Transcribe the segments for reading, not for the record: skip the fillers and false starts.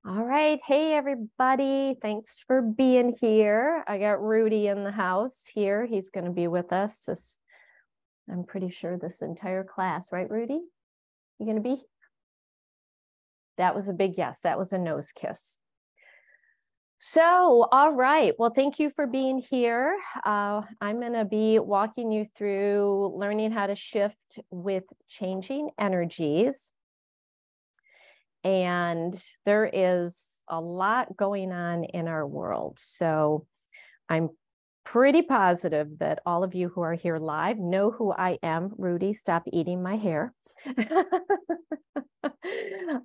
All right. Hey, everybody. Thanks for being here. I got Rudy in the house here. He's going to be with us. I'm pretty sure this entire class, right, Rudy? You going to be? That was a big yes. That was a nose kiss. So, all right. Well, thank you for being here. I'm going to be walking you through learning how to shift with changing energies. And there is a lot going on in our world. So I'm pretty positive that all of you who are here live know who I am. Rudy, stop eating my hair.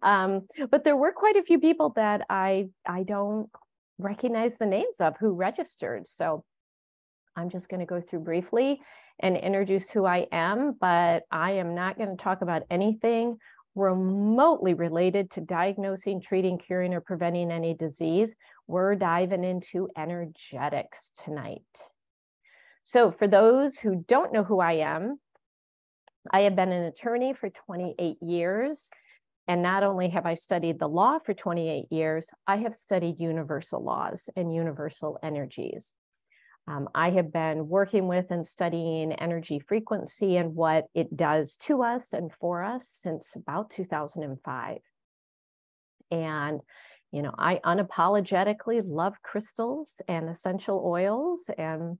But there were quite a few people that I don't recognize the names of who registered. So I'm just going to go through briefly and introduce who I am, but I am not going to talk about anything remotely related to diagnosing, treating, curing, or preventing any disease. We're diving into energetics tonight. So for those who don't know who I am, I have been an attorney for 28 years. And not only have I studied the law for 28 years, I have studied universal laws and universal energies. I have been working with and studying energy frequency and what it does to us and for us since about 2005. And, I unapologetically love crystals and essential oils, and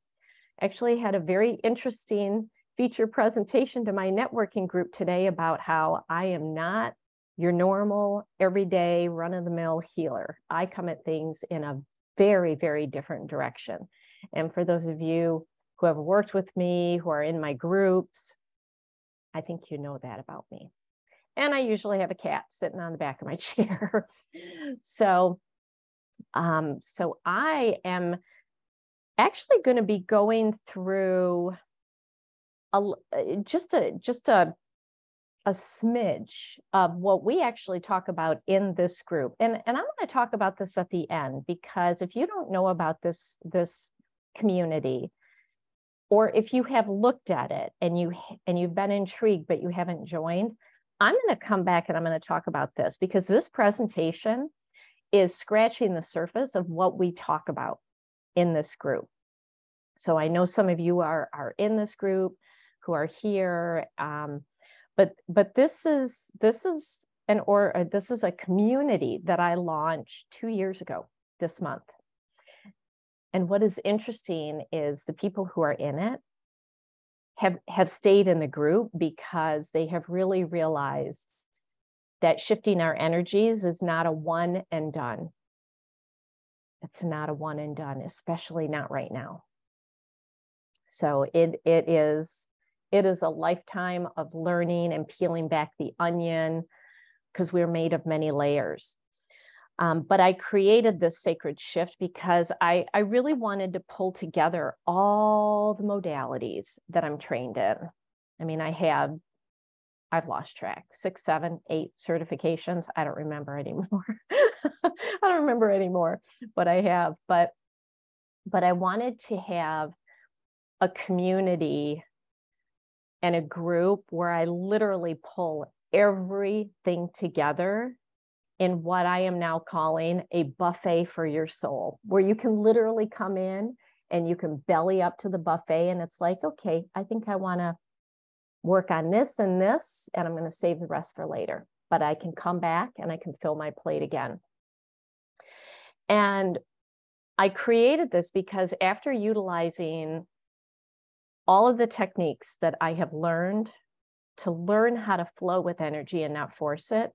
actually had a very interesting feature presentation to my networking group today about how I am not your normal, everyday, run-of-the-mill healer. I come at things in a very, very different direction. And for those of you who have worked with me, who are in my groups, I think you know that about me. And I usually have a cat sitting on the back of my chair. So I am actually going to be going through just a smidge of what we actually talk about in this group. And I'm going to talk about this at the end, because if you don't know about this community, or if you have looked at it and you've been intrigued but you haven't joined, I'm going to come back and I'm going to talk about this, because this presentation is scratching the surface of what we talk about in this group. So I know some of you are in this group who are here, but this is a community that I launched 2 years ago this month. And what is interesting is the people who are in it have stayed in the group because they have really realized that shifting our energies is not a one and done. It's not a one and done, especially not right now. So it is a lifetime of learning and peeling back the onion, because we're made of many layers. But I created this sacred shift because I really wanted to pull together all the modalities that I'm trained in. I mean, I've lost track, 6, 7, 8 certifications. I don't remember anymore. But I have. But I wanted to have a community and a group where I literally pull everything together in what I am now calling a buffet for your soul, where you can literally come in and you can belly up to the buffet, and it's like, okay, I think I want to work on this and this, and I'm going to save the rest for later, but I can come back and I can fill my plate again. And I created this because after utilizing all of the techniques that I have learned to learn how to flow with energy and not force it,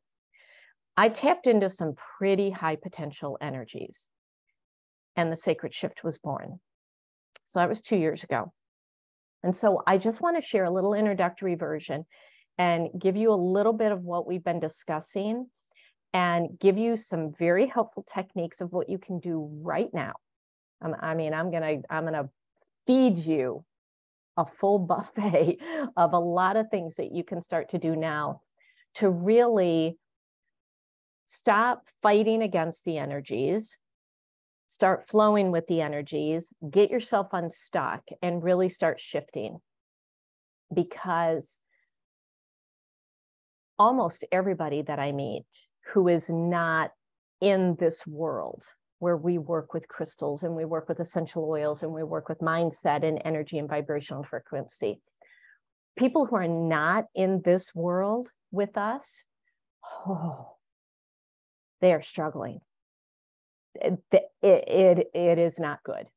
I tapped into some pretty high potential energies, and the sacred shift was born. So that was 2 years ago. And so I just want to share a little introductory version and give you a little bit of what we've been discussing, and give you some very helpful techniques of what you can do right now. I'm gonna feed you a full buffet of a lot of things that you can start to do now to really stop fighting against the energies, start flowing with the energies, get yourself unstuck, and really start shifting. Because almost everybody that I meet who is not in this world where we work with crystals and we work with essential oils and we work with mindset and energy and vibrational frequency. People who are not in this world with us, they are struggling. It is not good.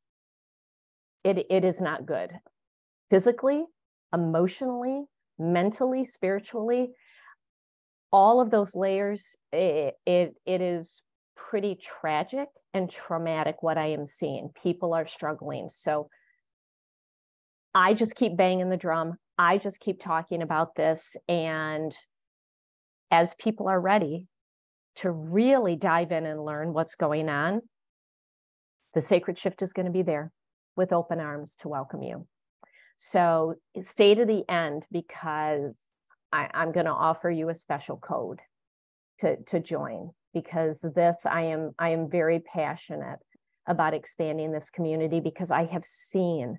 It is not good. Physically, emotionally, mentally, spiritually, all of those layers, it is pretty tragic and traumatic what I am seeing. People are struggling. So I just keep banging the drum. I just keep talking about this. And as people are ready to really dive in and learn what's going on, the Sacred Shift is going to be there with open arms to welcome you. So stay to the end, because I'm going to offer you a special code to join, because I am very passionate about expanding this community, because I have seen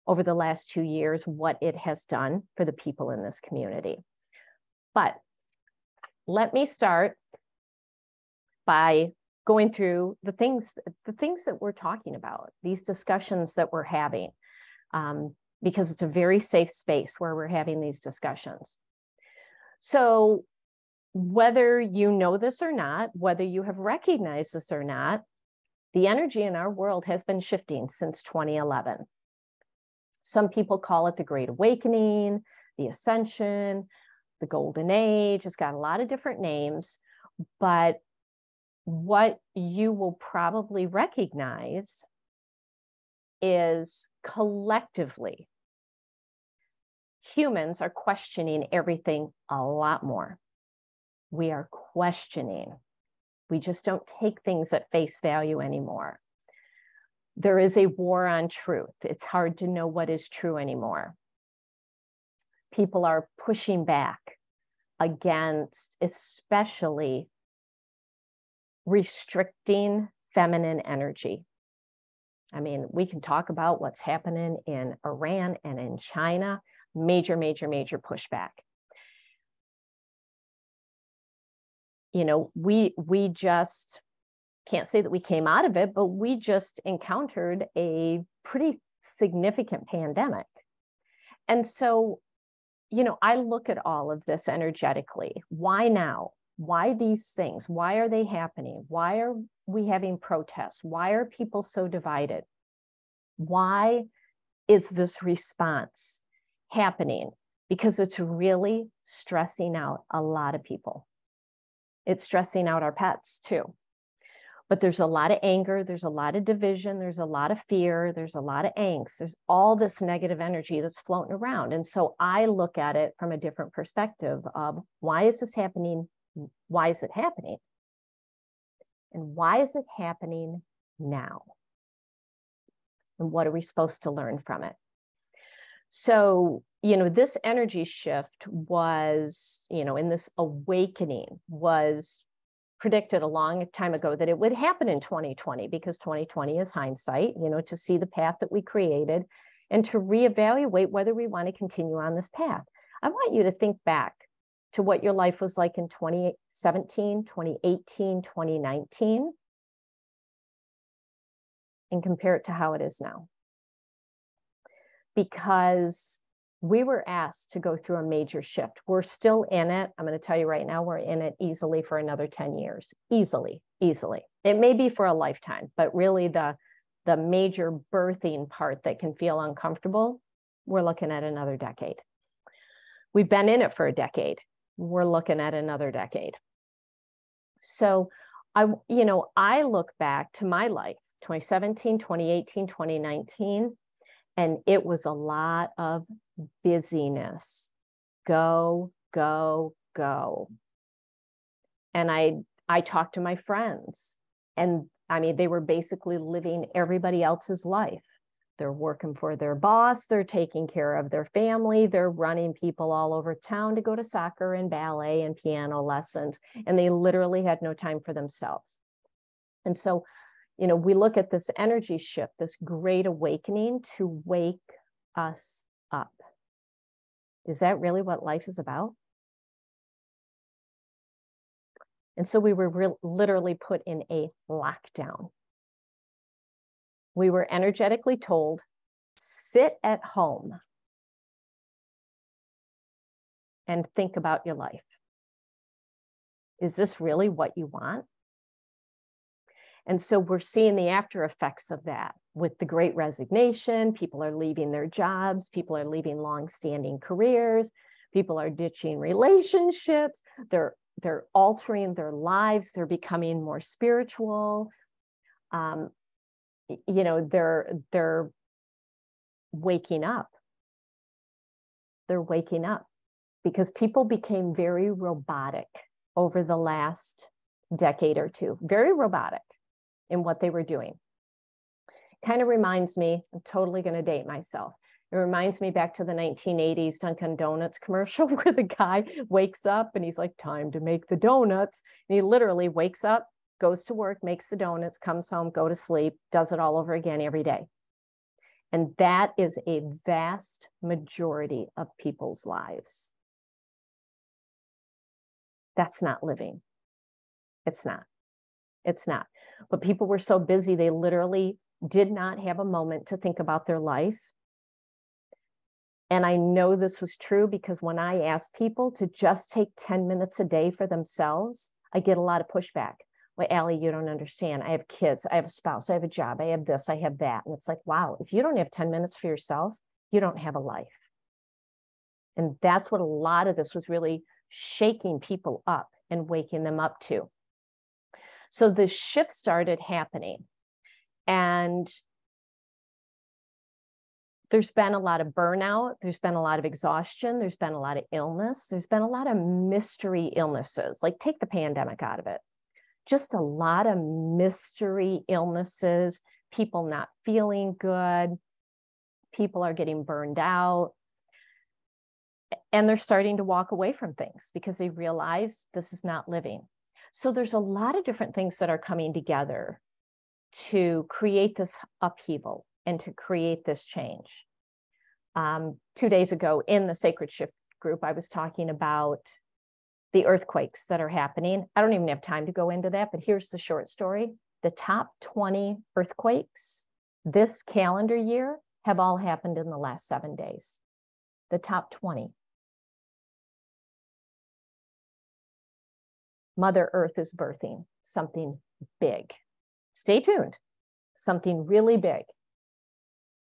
over the last 2 years what it has done for the people in this community. But let me start by going through the things that we're talking about, these discussions that we're having, because it's a very safe space where we're having these discussions. So whether you know this or not, whether you have recognized this or not, the energy in our world has been shifting since 2011. Some people call it the Great Awakening, the Ascension, the Golden Age. It's got a lot of different names, but what you will probably recognize is collectively, humans are questioning everything a lot more. We are questioning. We just don't take things at face value anymore. There is a war on truth. It's hard to know what is true anymore. People are pushing back against, especially restricting feminine energy. I mean, we can talk about what's happening in Iran and in China. Major, major, major pushback. You know, we just can't say that we came out of it, but we just encountered a pretty significant pandemic. And so, you know, I look at all of this energetically. Why now? Why these things? Why are they happening? Why are we having protests? Why are people so divided? Why is this response happening? Because it's really stressing out a lot of people. It's stressing out our pets too. But there's a lot of anger, there's a lot of division, there's a lot of fear, there's a lot of angst, there's all this negative energy that's floating around. And so I look at it from a different perspective of, why is this happening? Why is it happening? And why is it happening now? And what are we supposed to learn from it? So, you know, this energy shift was, you know, in this awakening was predicted a long time ago that it would happen in 2020, because 2020 is hindsight, you know, to see the path that we created and to reevaluate whether we want to continue on this path. I want you to think back to what your life was like in 2017, 2018, 2019, and compare it to how it is now. Because we were asked to go through a major shift. We're still in it. I'm going to tell you right now, we're in it easily for another 10 years. Easily. It may be for a lifetime, but really the major birthing part that can feel uncomfortable, we're looking at another decade. We've been in it for a decade. We're looking at another decade. So I look back to my life, 2017, 2018, 2019, and it was a lot of busyness. Go, go, go. And I talked to my friends, and I mean, they were basically living everybody else's life. They're working for their boss, they're taking care of their family, they're running people all over town to go to soccer and ballet and piano lessons, and they literally had no time for themselves. And so, you know, we look at this energy shift, this great awakening to wake us up. Is that really what life is about? And so we were literally put in a lockdown. We were energetically told, sit at home and think about your life. Is this really what you want? And so we're seeing the after effects of that with the Great Resignation. People are leaving their jobs. People are leaving long-standing careers. People are ditching relationships. They're altering their lives. They're becoming more spiritual. They're waking up. They're waking up because people became very robotic over the last decade or two, very robotic in what they were doing. Kind of reminds me, I'm totally going to date myself. It reminds me back to the 1980s Dunkin' Donuts commercial where the guy wakes up and he's like, time to make the donuts. And he literally wakes up, goes to work, makes the donuts, comes home, go to sleep, does it all over again every day. And that is a vast majority of people's lives. That's not living. It's not. It's not. But people were so busy, they literally did not have a moment to think about their life. And I know this was true because when I ask people to just take 10 minutes a day for themselves, I get a lot of pushback. Well, Allie, you don't understand. I have kids, I have a spouse, I have a job, I have this, I have that. And it's like, wow, if you don't have 10 minutes for yourself, you don't have a life. And that's what a lot of this was really shaking people up and waking them up to. So the shift started happening. And there's been a lot of burnout. There's been a lot of exhaustion. There's been a lot of illness. There's been a lot of mystery illnesses. Like take the pandemic out of it. Just a lot of mystery illnesses, people not feeling good. People are getting burned out. And they're starting to walk away from things because they realize this is not living. So there's a lot of different things that are coming together to create this upheaval and to create this change. 2 days ago in the Sacred Shift group, I was talking about the earthquakes that are happening. I don't even have time to go into that, but here's the short story. The top 20 earthquakes this calendar year have all happened in the last 7 days. The top 20. Mother Earth is birthing something big. Stay tuned. Something really big.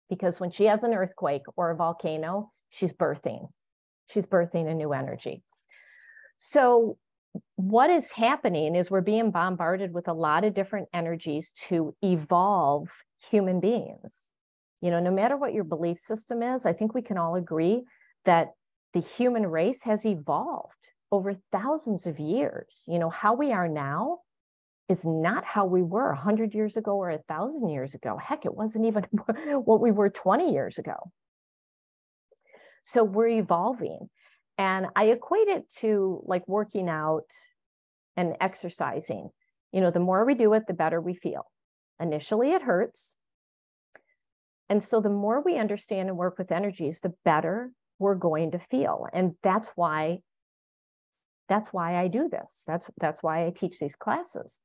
Because when she has an earthquake or a volcano, she's birthing. She's birthing a new energy. So what is happening is we're being bombarded with a lot of different energies to evolve human beings. You know, no matter what your belief system is, I think we can all agree that the human race has evolved over thousands of years. You know, how we are now is not how we were 100 years ago or 1,000 years ago. Heck, it wasn't even what we were 20 years ago. So we're evolving. And I equate it to like working out and exercising. You know, the more we do it, the better we feel. Initially, it hurts. And so the more we understand and work with energies, the better we're going to feel. And that's why I do this. That's why I teach these classes.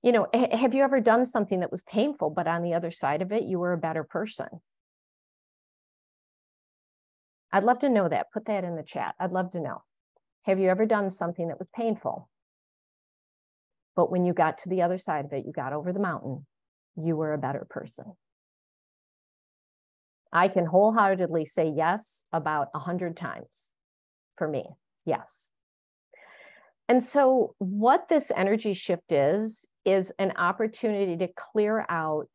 You know, have you ever done something that was painful, but on the other side of it, you were a better person? I'd love to know that. Put that in the chat. I'd love to know. Have you ever done something that was painful, but when you got to the other side of it, you got over the mountain, you were a better person? I can wholeheartedly say yes about 100 times for me. Yes. And so what this energy shift is an opportunity to clear out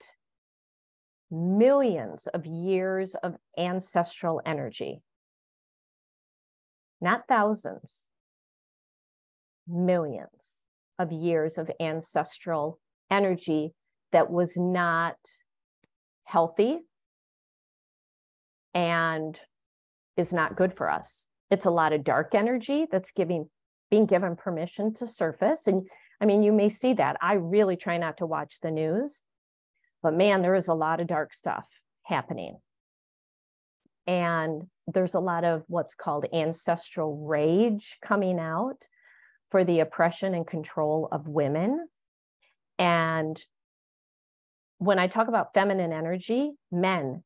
millions of years of ancestral energy. Not thousands, millions of years of ancestral energy that was not healthy and is not good for us. It's a lot of dark energy that's being given permission to surface. And I mean, you may see that. I really try not to watch the news, but man, there is a lot of dark stuff happening. And there's a lot of what's called ancestral rage coming out, for the oppression and control of women. And when I talk about feminine energy, men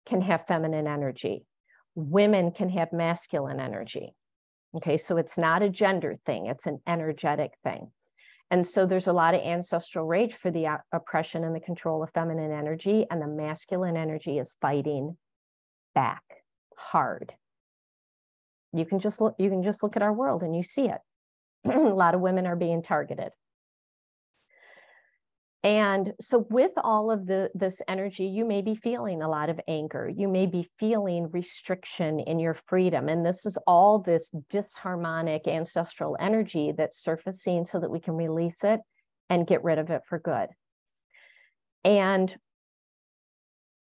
can have feminine energy. Women can have masculine energy. Okay, so it's not a gender thing, it's an energetic thing. And so there's a lot of ancestral rage for the oppression and the control of feminine energy, and the masculine energy is fighting back hard. You can just look at our world and you see it. A lot of women are being targeted. And so with all of this energy, you may be feeling a lot of anger. You may be feeling restriction in your freedom. And this is all this disharmonic ancestral energy that's surfacing so that we can release it and get rid of it for good. And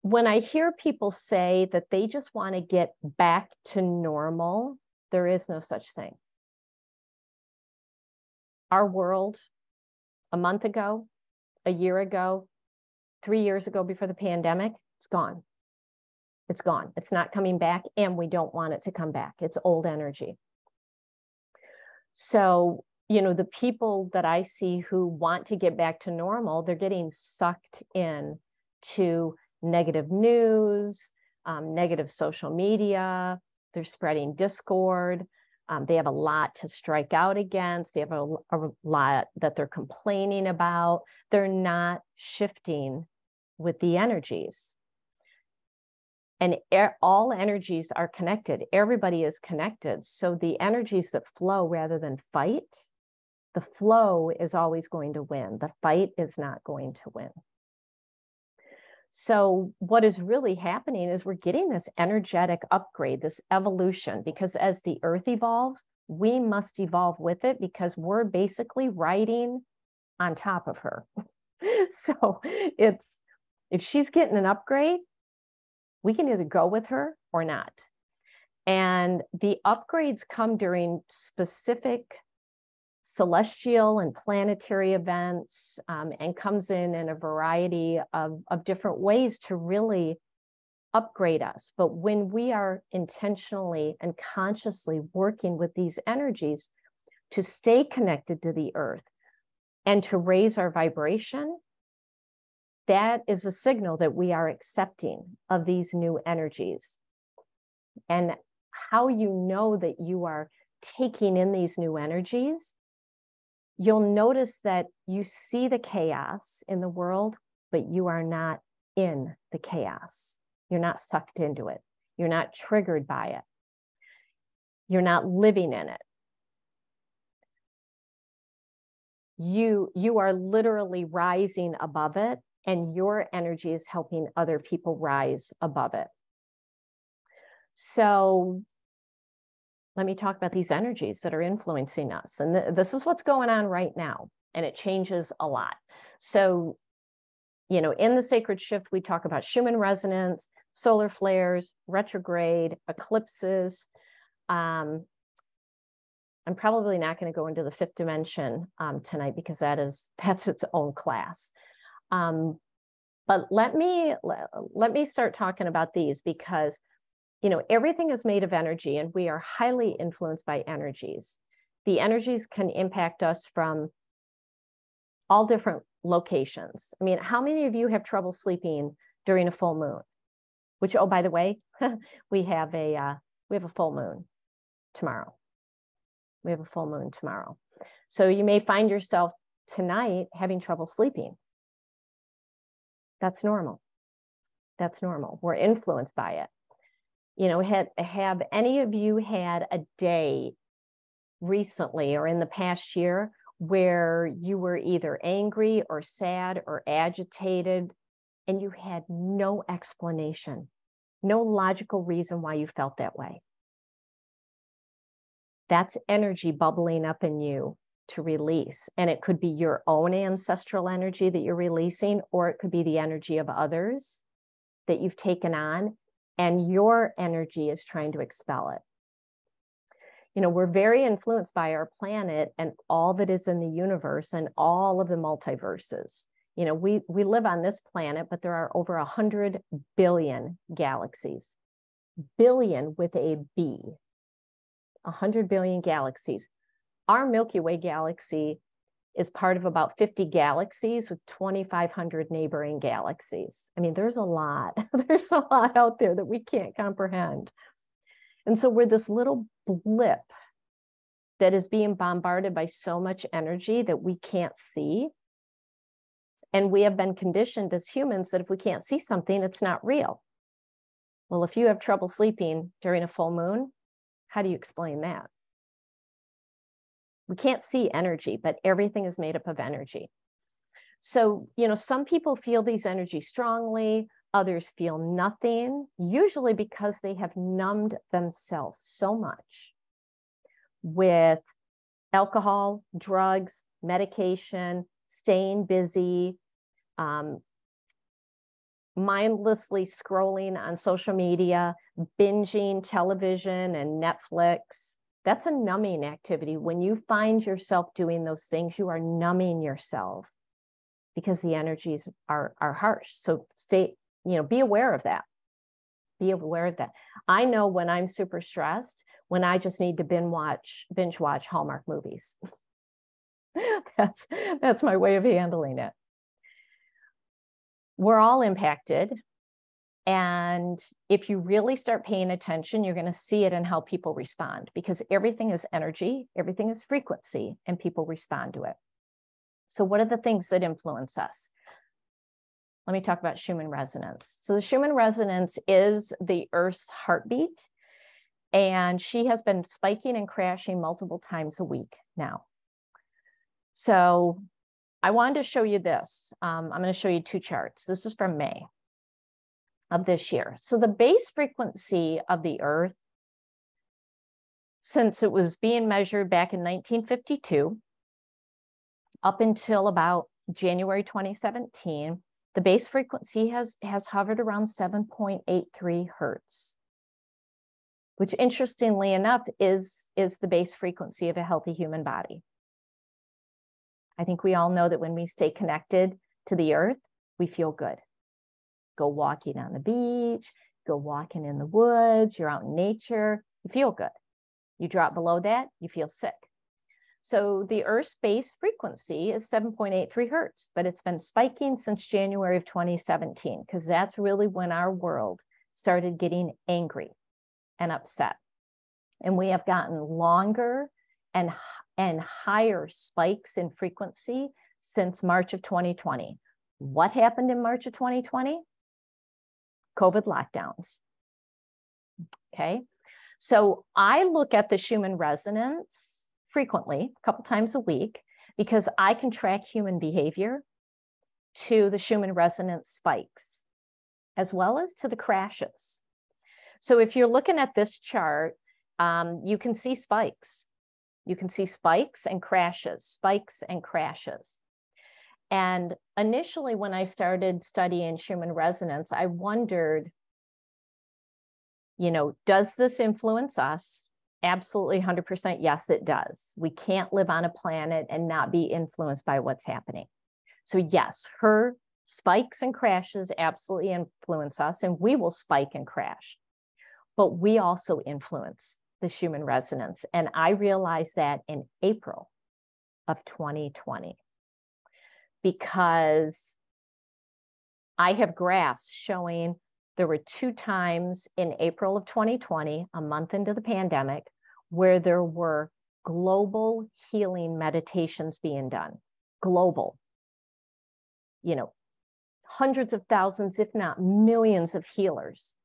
when I hear people say that they just want to get back to normal, there is no such thing. Our world, a month ago, a year ago, 3 years ago before the pandemic, it's gone. It's gone. It's not coming back, and we don't want it to come back. It's old energy. So, you know, the people that I see who want to get back to normal, they're getting sucked in to negative news, negative social media. They're spreading discord. They have a lot to strike out against. They have a lot that they're complaining about. They're not shifting with the energies. And all energies are connected. Everybody is connected. So the energies that flow rather than fight, the flow is always going to win. The fight is not going to win. So what is really happening is we're getting this energetic upgrade, this evolution, because as the earth evolves, we must evolve with it because we're basically riding on top of her. So if she's getting an upgrade, we can either go with her or not. And the upgrades come during specific celestial and planetary events, and comes in a variety of different ways to really upgrade us. But when we are intentionally and consciously working with these energies to stay connected to the earth and to raise our vibration, that is a signal that we are accepting of these new energies. And how you know that you are taking in these new energies, you'll notice that you see the chaos in the world, but you are not in the chaos. You're not sucked into it. You're not triggered by it. You're not living in it. You are literally rising above it, and your energy is helping other people rise above it. So let me talk about these energies that are influencing us. And this is what's going on right now, and it changes a lot. So, you know, in the Sacred Shift, we talk about Schumann resonance, solar flares, retrograde, eclipses. I'm probably not going to go into the fifth dimension tonight because that's its own class. But let me start talking about these because, you know, everything is made of energy, and we are highly influenced by energies. The energies can impact us from all different locations. I mean, how many of you have trouble sleeping during a full moon? Which, oh, by the way, we have a full moon tomorrow. We have a full moon tomorrow. So you may find yourself tonight having trouble sleeping. That's normal. That's normal. We're influenced by it. You know, have any of you had a day recently or in the past year where you were either angry or sad or agitated and you had no explanation, no logical reason why you felt that way? That's energy bubbling up in you to release. And it could be your own ancestral energy that you're releasing, or it could be the energy of others that you've taken on, and your energy is trying to expel it. You know, we're very influenced by our planet and all that is in the universe and all of the multiverses. You know, we live on this planet, but there are over 100 billion galaxies. Billion with a B. 100 billion galaxies. Our Milky Way galaxy is part of about 50 galaxies with 2,500 neighboring galaxies. I mean, there's a lot. There's a lot out there that we can't comprehend. And so we're this little blip that is being bombarded by so much energy that we can't see. And we have been conditioned as humans that if we can't see something, it's not real. Well, if you have trouble sleeping during a full moon, how do you explain that? We can't see energy, but everything is made up of energy. So, some people feel these energies strongly, others feel nothing, usually because they have numbed themselves so much with alcohol, drugs, medication, staying busy, mindlessly scrolling on social media, binging television and Netflix. That's a numbing activity. When you find yourself doing those things, you are numbing yourself because the energies are harsh. So be aware of that. Be aware of that. I know when I'm super stressed, when I just need to binge watch Hallmark movies. That's my way of handling it. We're all impacted. And if you really start paying attention, you're going to see it in how people respond, because everything is energy, everything is frequency, and people respond to it. So what are the things that influence us? Let me talk about Schumann resonance. So the Schumann resonance is the Earth's heartbeat, and she has been spiking and crashing multiple times a week now. So I wanted to show you this. I'm going to show you two charts. This is from May of this year. So the base frequency of the Earth, since it was being measured back in 1952, up until about January 2017, the base frequency has hovered around 7.83 hertz, which interestingly enough is the base frequency of a healthy human body. I think we all know that when we stay connected to the Earth, we feel good. Go walking on the beach, go walking in the woods, you're out in nature, you feel good. You drop below that, you feel sick. So the Earth's base frequency is 7.83 hertz, but it's been spiking since January of 2017, because that's really when our world started getting angry and upset. And we have gotten longer and higher spikes in frequency since March of 2020. What happened in March of 2020? COVID lockdowns. Okay. So I look at the Schumann resonance frequently, a couple times a week, because I can track human behavior to the Schumann resonance spikes, as well as to the crashes. So if you're looking at this chart, you can see spikes. You can see spikes and crashes, spikes and crashes. And initially, when I started studying Schumann resonance, I wondered, does this influence us? Absolutely 100% yes, it does. We can't live on a planet and not be influenced by what's happening. So yes, her spikes and crashes absolutely influence us, and we will spike and crash. But we also influence the Schumann resonance. And I realized that in April of 2020, because I have graphs showing there were 2 times in April of 2020, a month into the pandemic, where there were global healing meditations being done. Global. Hundreds of thousands, if not millions of healers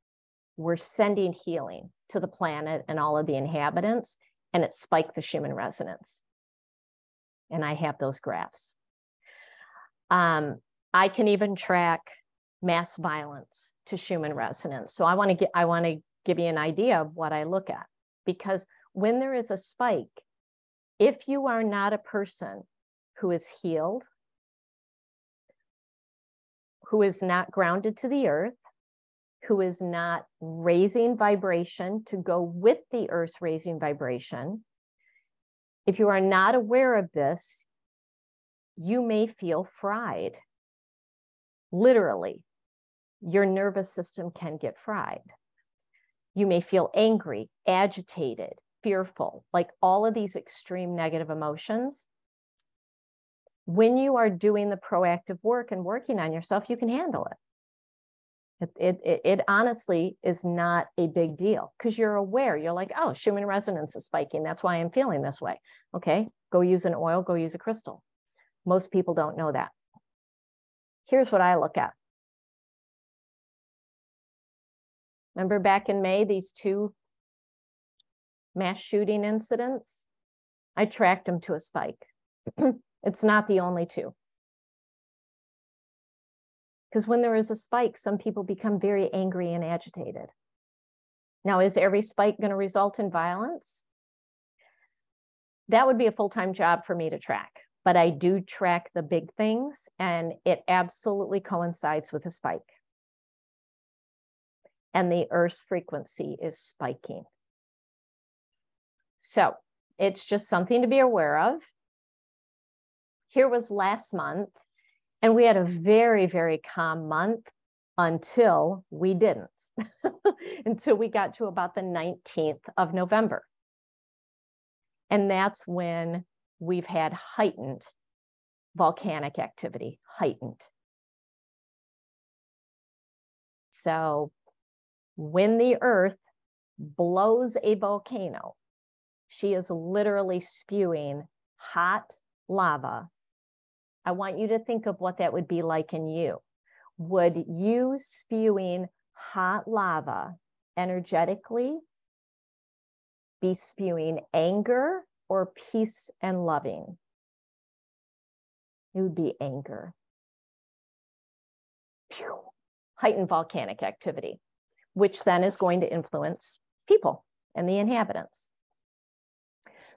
were sending healing to the planet and all of the inhabitants, and it spiked the Schumann resonance. And I have those graphs. I can even track mass violence to Schumann resonance. So I want to give you an idea of what I look at, because when there is a spike, if you are not a person who is healed, who is not grounded to the Earth, who is not raising vibration to go with the Earth's raising vibration, if you are not aware of this, you may feel fried. Literally, your nervous system can get fried. You may feel angry, agitated, fearful, like all of these extreme negative emotions, when you are doing the proactive work and working on yourself, you can handle it. It honestly is not a big deal because you're aware. You're like, oh, Schumann resonance is spiking. That's why I'm feeling this way. Okay, go use an oil, go use a crystal. Most people don't know that. Here's what I look at. Remember back in May, these 2 mass shooting incidents? I tracked them to a spike. It's not the only 2. Because when there is a spike, some people become very angry and agitated. Now, is every spike going to result in violence? That would be a full-time job for me to track. But I do track the big things, and it absolutely coincides with a spike. And the Earth's frequency is spiking. So it's just something to be aware of. Here was last month, and we had a very, very calm month until we didn't, until we got to about the 19th of November. And that's when we've had heightened volcanic activity, heightened. So when the Earth blows a volcano, she is literally spewing hot lava. I want you to think of what that would be like in you. Would you spewing hot lava energetically be spewing anger or peace and loving? It would be anger. Phew. Heightened volcanic activity, which then is going to influence people and the inhabitants.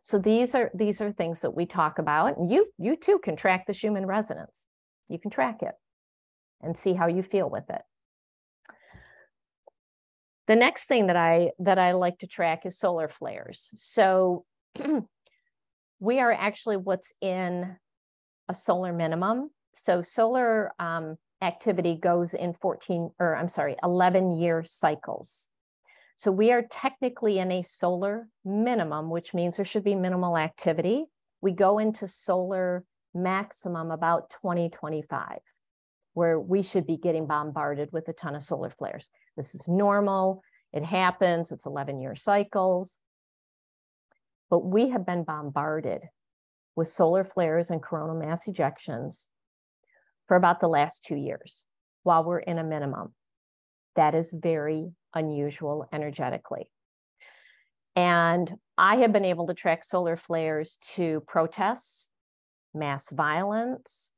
So these are things that we talk about, and you too can track the Schumann resonance. You can track it and see how you feel with it. The next thing that I like to track is solar flares. So we are actually what's in a solar minimum. So solar activity goes in 11-year cycles. So we are technically in a solar minimum, which means there should be minimal activity. We go into solar maximum about 2025, where we should be getting bombarded with a ton of solar flares. This is normal. It happens. It's 11-year cycles. But we have been bombarded with solar flares and coronal mass ejections for about the last 2 years while we're in a minimum. That is very unusual energetically. And I have been able to track solar flares to protests, mass violence,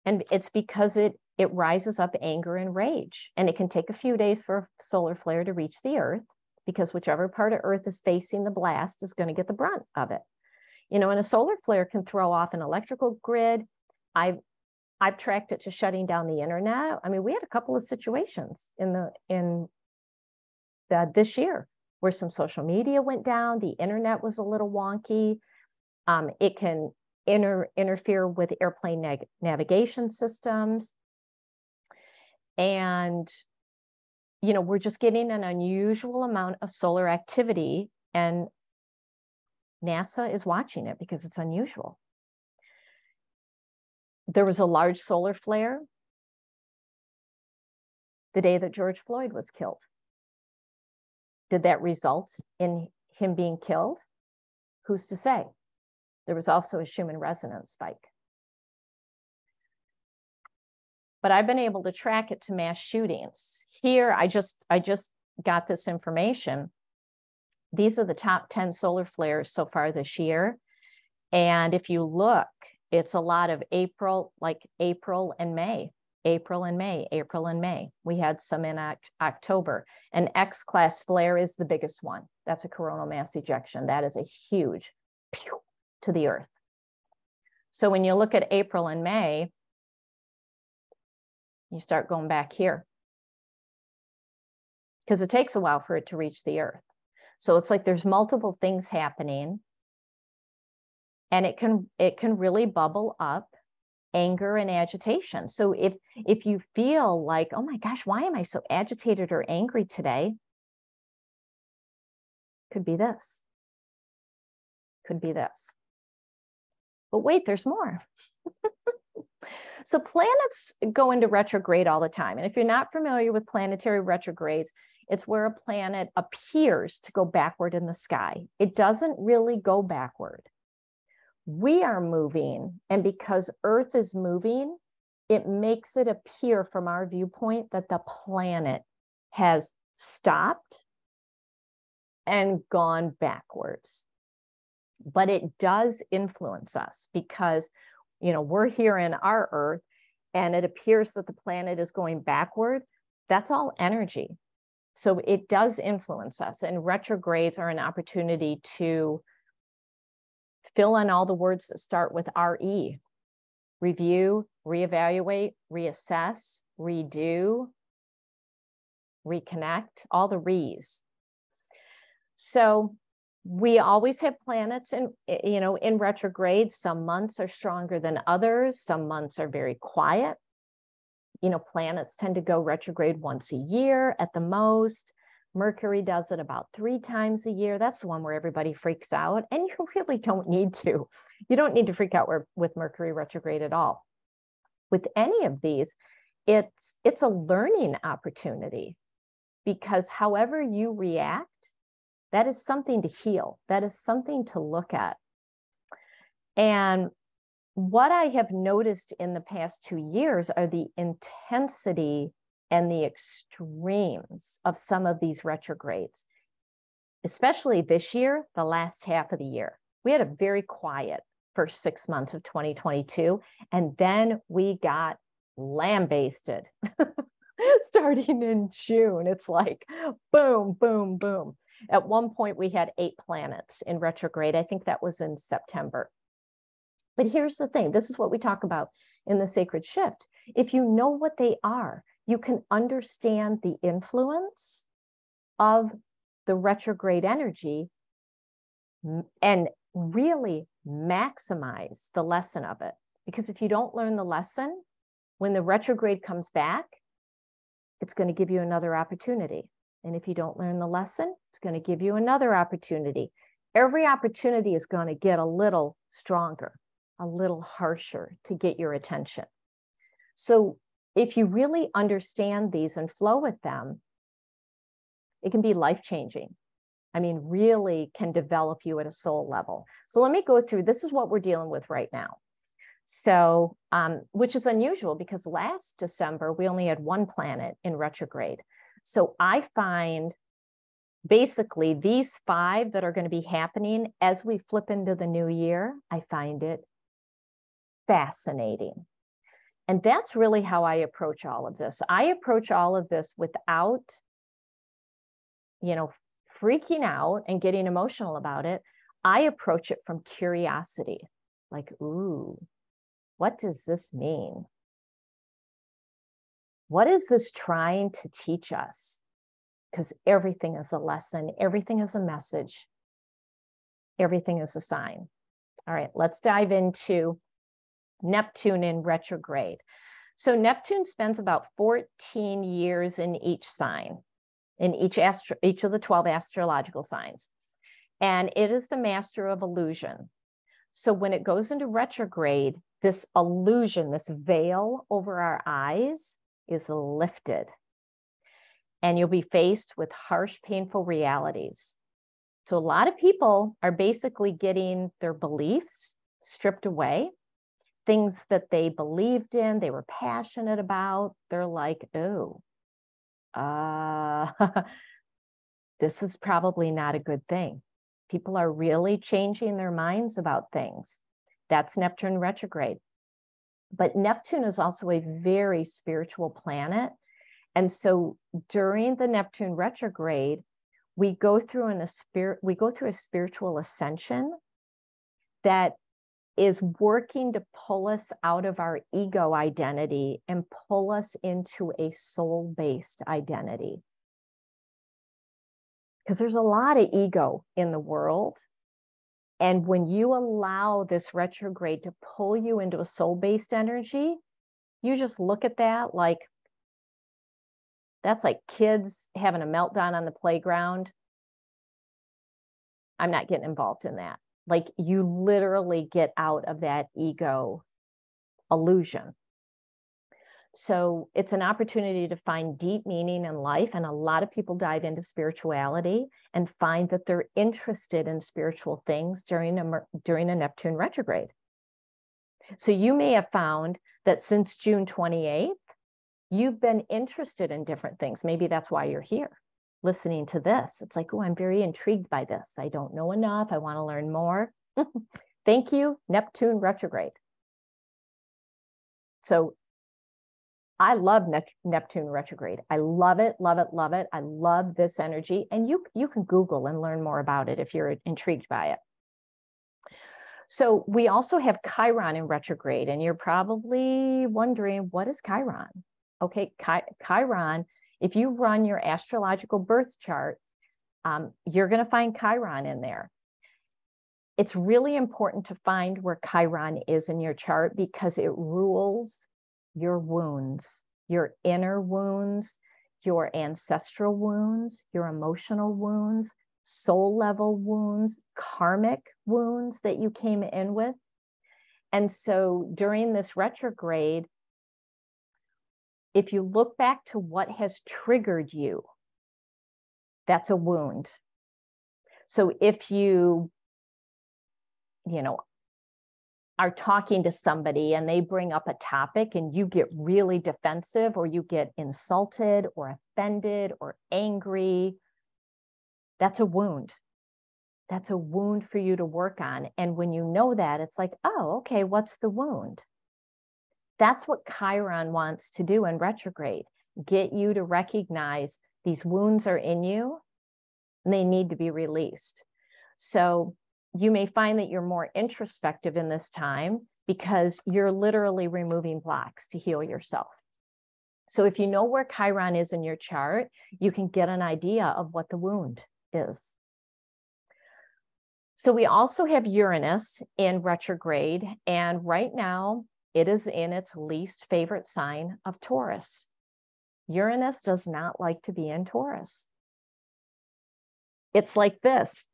and it's because it rises up anger and rage. And it can take a few days for a solar flare to reach the Earth, because whichever part of Earth is facing the blast is going to get the brunt of it. You know, and a solar flare can throw off an electrical grid. I've tracked it to shutting down the internet. I mean, we had a couple of situations this year where some social media went down. The internet was a little wonky. It can interfere with airplane navigation systems. And, you know, we're just getting an unusual amount of solar activity, and NASA is watching it because it's unusual. There was a large solar flare the day that George Floyd was killed. Did that result in him being killed? Who's to say? There was also a Schumann resonance spike. But I've been able to track it to mass shootings. Here, I just got this information. These are the top 10 solar flares so far this year. And if you look, it's a lot of April and May. We had some in October. An X-class flare is the biggest one. That's a coronal mass ejection. That is a huge pew to the Earth. So when you look at April and May, you start going back here, because it takes a while for it to reach the Earth. So it's like there's multiple things happening, and it can really bubble up anger and agitation. So if you feel like, oh my gosh, why am I so agitated or angry today? Could be this. Could be this. But wait, there's more. So planets go into retrograde all the time. And if you're not familiar with planetary retrogrades, it's where a planet appears to go backward in the sky. It doesn't really go backward. We are moving, and because Earth is moving, it makes it appear from our viewpoint that the planet has stopped and gone backwards. But it does influence us because, you know, we're here in our Earth and it appears that the planet is going backward. That's all energy. So it does influence us, and retrogrades are an opportunity to fill in all the words that start with RE: review, reevaluate, reassess, redo, reconnect, all the re's. So we always have planets in retrograde. Some months are stronger than others. Some months are very quiet. You know, planets tend to go retrograde once a year at the most. Mercury does it about 3 times a year. That's the one where everybody freaks out. And you really don't need to. You don't need to freak out with Mercury retrograde at all. With any of these, it's a learning opportunity, because however you react, that is something to heal. That is something to look at. And what I have noticed in the past 2 years are the intensity and the extremes of some of these retrogrades, especially this year, the last half of the year. We had a very quiet first 6 months of 2022, and then we got lambasted starting in June. It's like boom, boom, boom. At one point, we had 8 planets in retrograde. I think that was in September. But here's the thing. This is what we talk about in the Sacred Shift. If you know what they are, you can understand the influence of the retrograde energy and really maximize the lesson of it. Because if you don't learn the lesson, when the retrograde comes back, it's going to give you another opportunity. And if you don't learn the lesson, it's going to give you another opportunity. Every opportunity is going to get a little stronger, a little harsher to get your attention. So if you really understand these and flow with them, it can be life-changing. I mean, really can develop you at a soul level. So let me go through, this is what we're dealing with right now. So, which is unusual because last December, we only had 1 planet in retrograde. So I find basically these 5 that are going to be happening as we flip into the new year, I find it fascinating. And that's really how I approach all of this. I approach all of this without, you know, freaking out and getting emotional about it. I approach it from curiosity, like, ooh, what does this mean? What is this trying to teach us? Because everything is a lesson, everything is a message, everything is a sign. All right, let's dive into Neptune in retrograde. So Neptune spends about 14 years in each sign, in each of the 12 astrological signs. And it is the master of illusion. So when it goes into retrograde, this illusion, this veil over our eyes is lifted. And you'll be faced with harsh, painful realities. So a lot of people are basically getting their beliefs stripped away. Things that they believed in, they were passionate about. They're like, oh, this is probably not a good thing. People are really changing their minds about things. That's Neptune retrograde. But Neptune is also a very spiritual planet. And so during the Neptune retrograde, we go through a spiritual ascension that is working to pull us out of our ego identity and pull us into a soul-based identity. Because there's a lot of ego in the world. And when you allow this retrograde to pull you into a soul-based energy, you just look at that like, that's like kids having a meltdown on the playground. I'm not getting involved in that. Like you literally get out of that ego illusion. So it's an opportunity to find deep meaning in life. And a lot of people dive into spirituality and find that they're interested in spiritual things during a Neptune retrograde. So you may have found that since June 28th, you've been interested in different things. Maybe that's why you're here listening to this. It's like, oh, I'm very intrigued by this. I don't know enough. I want to learn more. Thank you, Neptune retrograde. So I love Neptune retrograde. I love it, love it, love it. I love this energy. And you can Google and learn more about it if you're intrigued by it. So we also have Chiron in retrograde, and you're probably wondering, what is Chiron? Okay, Chiron, if you run your astrological birth chart, you're going to find Chiron in there. It's really important to find where Chiron is in your chart because it rules your wounds, your inner wounds, your ancestral wounds, your emotional wounds, soul level wounds, karmic wounds that you came in with. And so during this retrograde, if you look back to what has triggered you, that's a wound. So if you are talking to somebody and they bring up a topic and you get really defensive or you get insulted or offended or angry, that's a wound. That's a wound for you to work on. And when you know that, it's like, oh, okay, what's the wound? That's what Chiron wants to do in retrograde, get you to recognize these wounds are in you and they need to be released. So you may find that you're more introspective in this time because you're literally removing blocks to heal yourself. So if you know where Chiron is in your chart, you can get an idea of what the wound is. So we also have Uranus in retrograde, and right now it is in its least favorite sign of Taurus. Uranus does not like to be in Taurus. It's like this.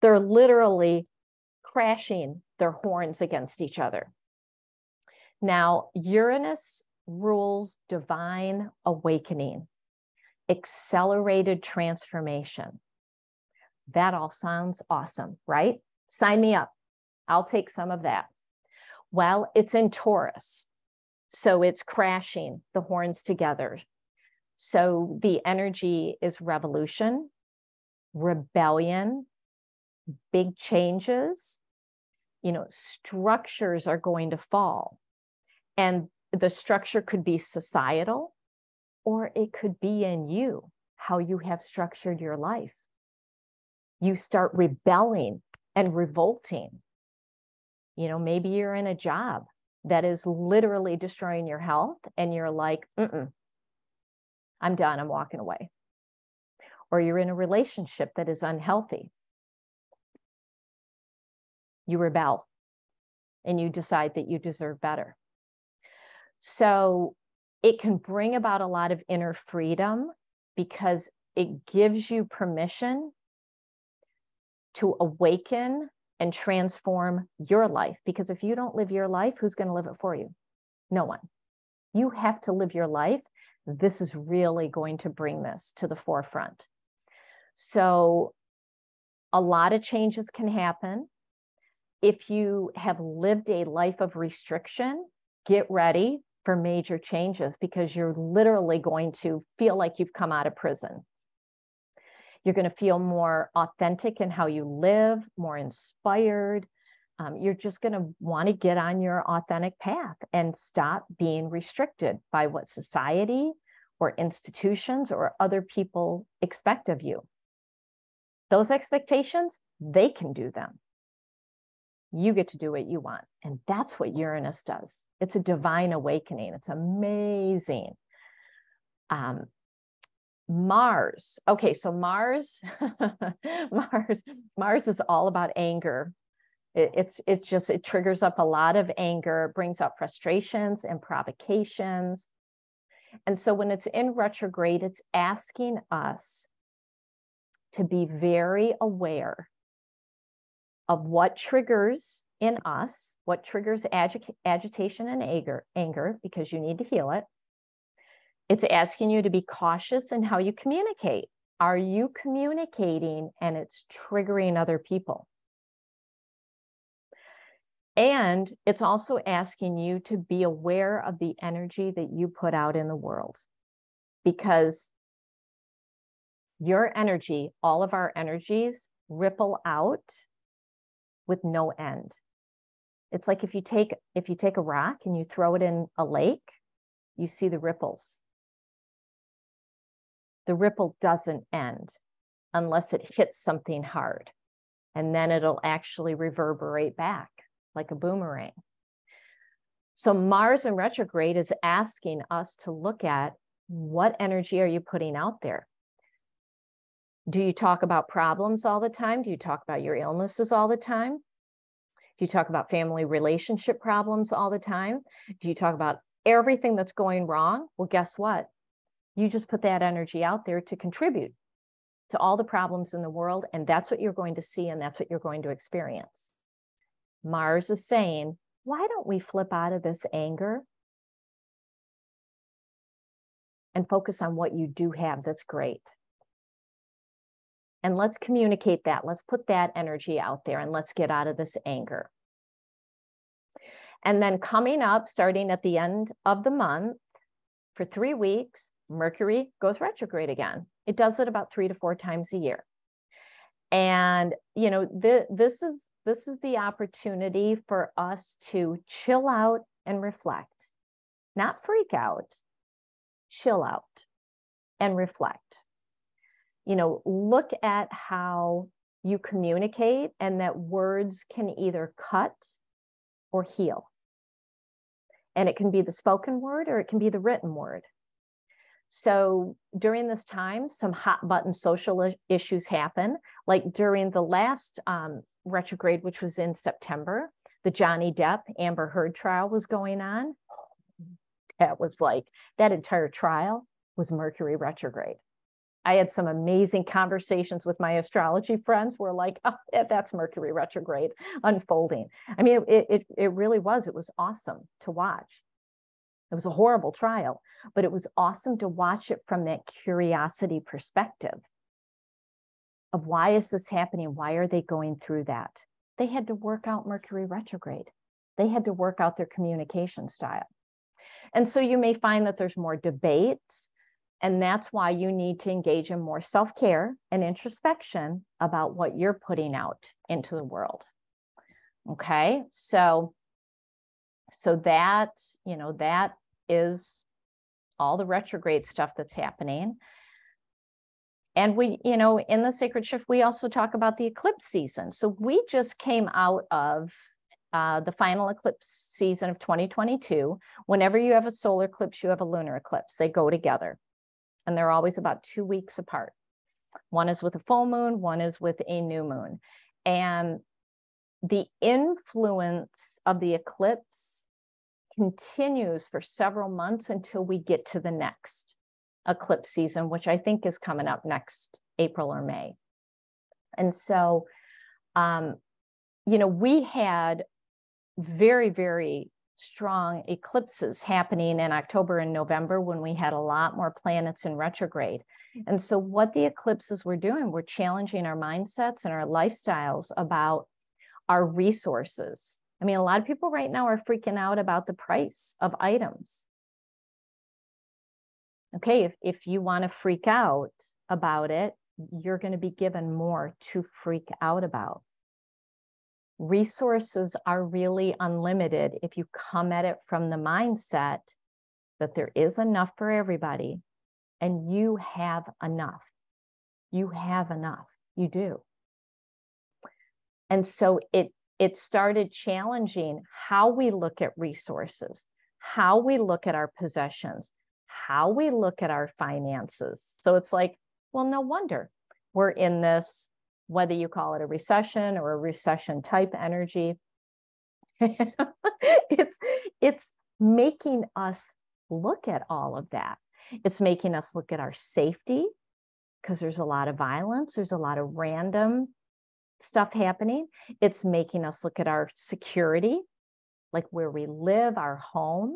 They're literally crashing their horns against each other. Now, Uranus rules divine awakening, accelerated transformation. That all sounds awesome, right? Sign me up. I'll take some of that. Well, it's in Taurus, so it's crashing the horns together. So the energy is revolution, rebellion, big changes, structures are going to fall. And the structure could be societal, or it could be in you, how you have structured your life. You start rebelling and revolting. Maybe you're in a job that is literally destroying your health and you're like, I'm done, I'm walking away. Or you're in a relationship that is unhealthy. You rebel and you decide that you deserve better. So it can bring about a lot of inner freedom because it gives you permission to awaken and transform your life. Because if you don't live your life, who's going to live it for you? No one. You have to live your life. This is really going to bring this to the forefront. So a lot of changes can happen. If you have lived a life of restriction, get ready for major changes because you're literally going to feel like you've come out of prison. You're going to feel more authentic in how you live, more inspired. You're just going to want to get on your authentic path and stop being restricted by what society or institutions or other people expect of you. Those expectations, they can do them. You get to do what you want. And that's what Uranus does. It's a divine awakening. It's amazing. Mars. Okay, so Mars, Mars is all about anger. It triggers up a lot of anger, brings up frustrations and provocations. And so when it's in retrograde, it's asking us to be very aware of what triggers in us, what triggers agitation and anger, because you need to heal it. It's asking you to be cautious in how you communicate. Are you communicating and it's triggering other people? And it's also asking you to be aware of the energy that you put out in the world, because your energy, all of our energies, ripple out with no end. It's like if you take a rock and you throw it in a lake, you see the ripples. The ripple doesn't end unless it hits something hard, and then it'll actually reverberate back like a boomerang. So Mars in retrograde is asking us to look at, what energy are you putting out there? Do you talk about problems all the time? Do you talk about your illnesses all the time? Do you talk about family relationship problems all the time? Do you talk about everything that's going wrong? Well, guess what? You just put that energy out there to contribute to all the problems in the world, and that's what you're going to see, and that's what you're going to experience. Mars is saying, why don't we flip out of this anger and focus on what you do have that's great? And let's communicate that. Let's put that energy out there, and let's get out of this anger. And then coming up, starting at the end of the month, for 3 weeks, Mercury goes retrograde again. It does it about 3 to 4 times a year. And, you know, this is the opportunity for us to chill out and reflect, not freak out, chill out and reflect. You know, look at how you communicate, and that words can either cut or heal. And it can be the spoken word or it can be the written word. So during this time, some hot button social issues happen. Like during the last retrograde, which was in September, the Johnny Depp Amber Heard trial was going on. That was like, that entire trial was Mercury retrograde. I had some amazing conversations with my astrology friends who were like, oh, that's Mercury retrograde unfolding. I mean, it really was. It was awesome to watch. It was a horrible trial, but it was awesome to watch it from that curiosity perspective of, why is this happening? Why are they going through that? They had to work out Mercury retrograde. They had to work out their communication style. And so you may find that there's more debates, and that's why you need to engage in more self-care and introspection about what you're putting out into the world. Okay, so that, you know, that is all the retrograde stuff that's happening. And we, you know, in the Sacred Shift, we also talk about the eclipse season. So we just came out of the final eclipse season of 2022. Whenever you have a solar eclipse, you have a lunar eclipse. They go together, and they're always about 2 weeks apart. One is with a full moon, one is with a new moon. And the influence of the eclipse continues for several months until we get to the next eclipse season, which I think is coming up next April or May. And so, you know, we had very, very strong eclipses happening in October and November, when we had a lot more planets in retrograde. And so what the eclipses were doing, were challenging our mindsets and our lifestyles about our resources. I mean, a lot of people right now are freaking out about the price of items. Okay, if you want to freak out about it, you're going to be given more to freak out about. Resources are really unlimited if you come at it from the mindset that there is enough for everybody, and you have enough. You have enough. You do. And so it started challenging how we look at resources, how we look at our possessions, how we look at our finances. So it's like, well, no wonder we're in this, whether you call it a recession or a recession type energy. It's making us look at all of that. It's making us look at our safety, because there's a lot of violence. There's a lot of random stuff happening. It's making us look at our security, like where we live, our home.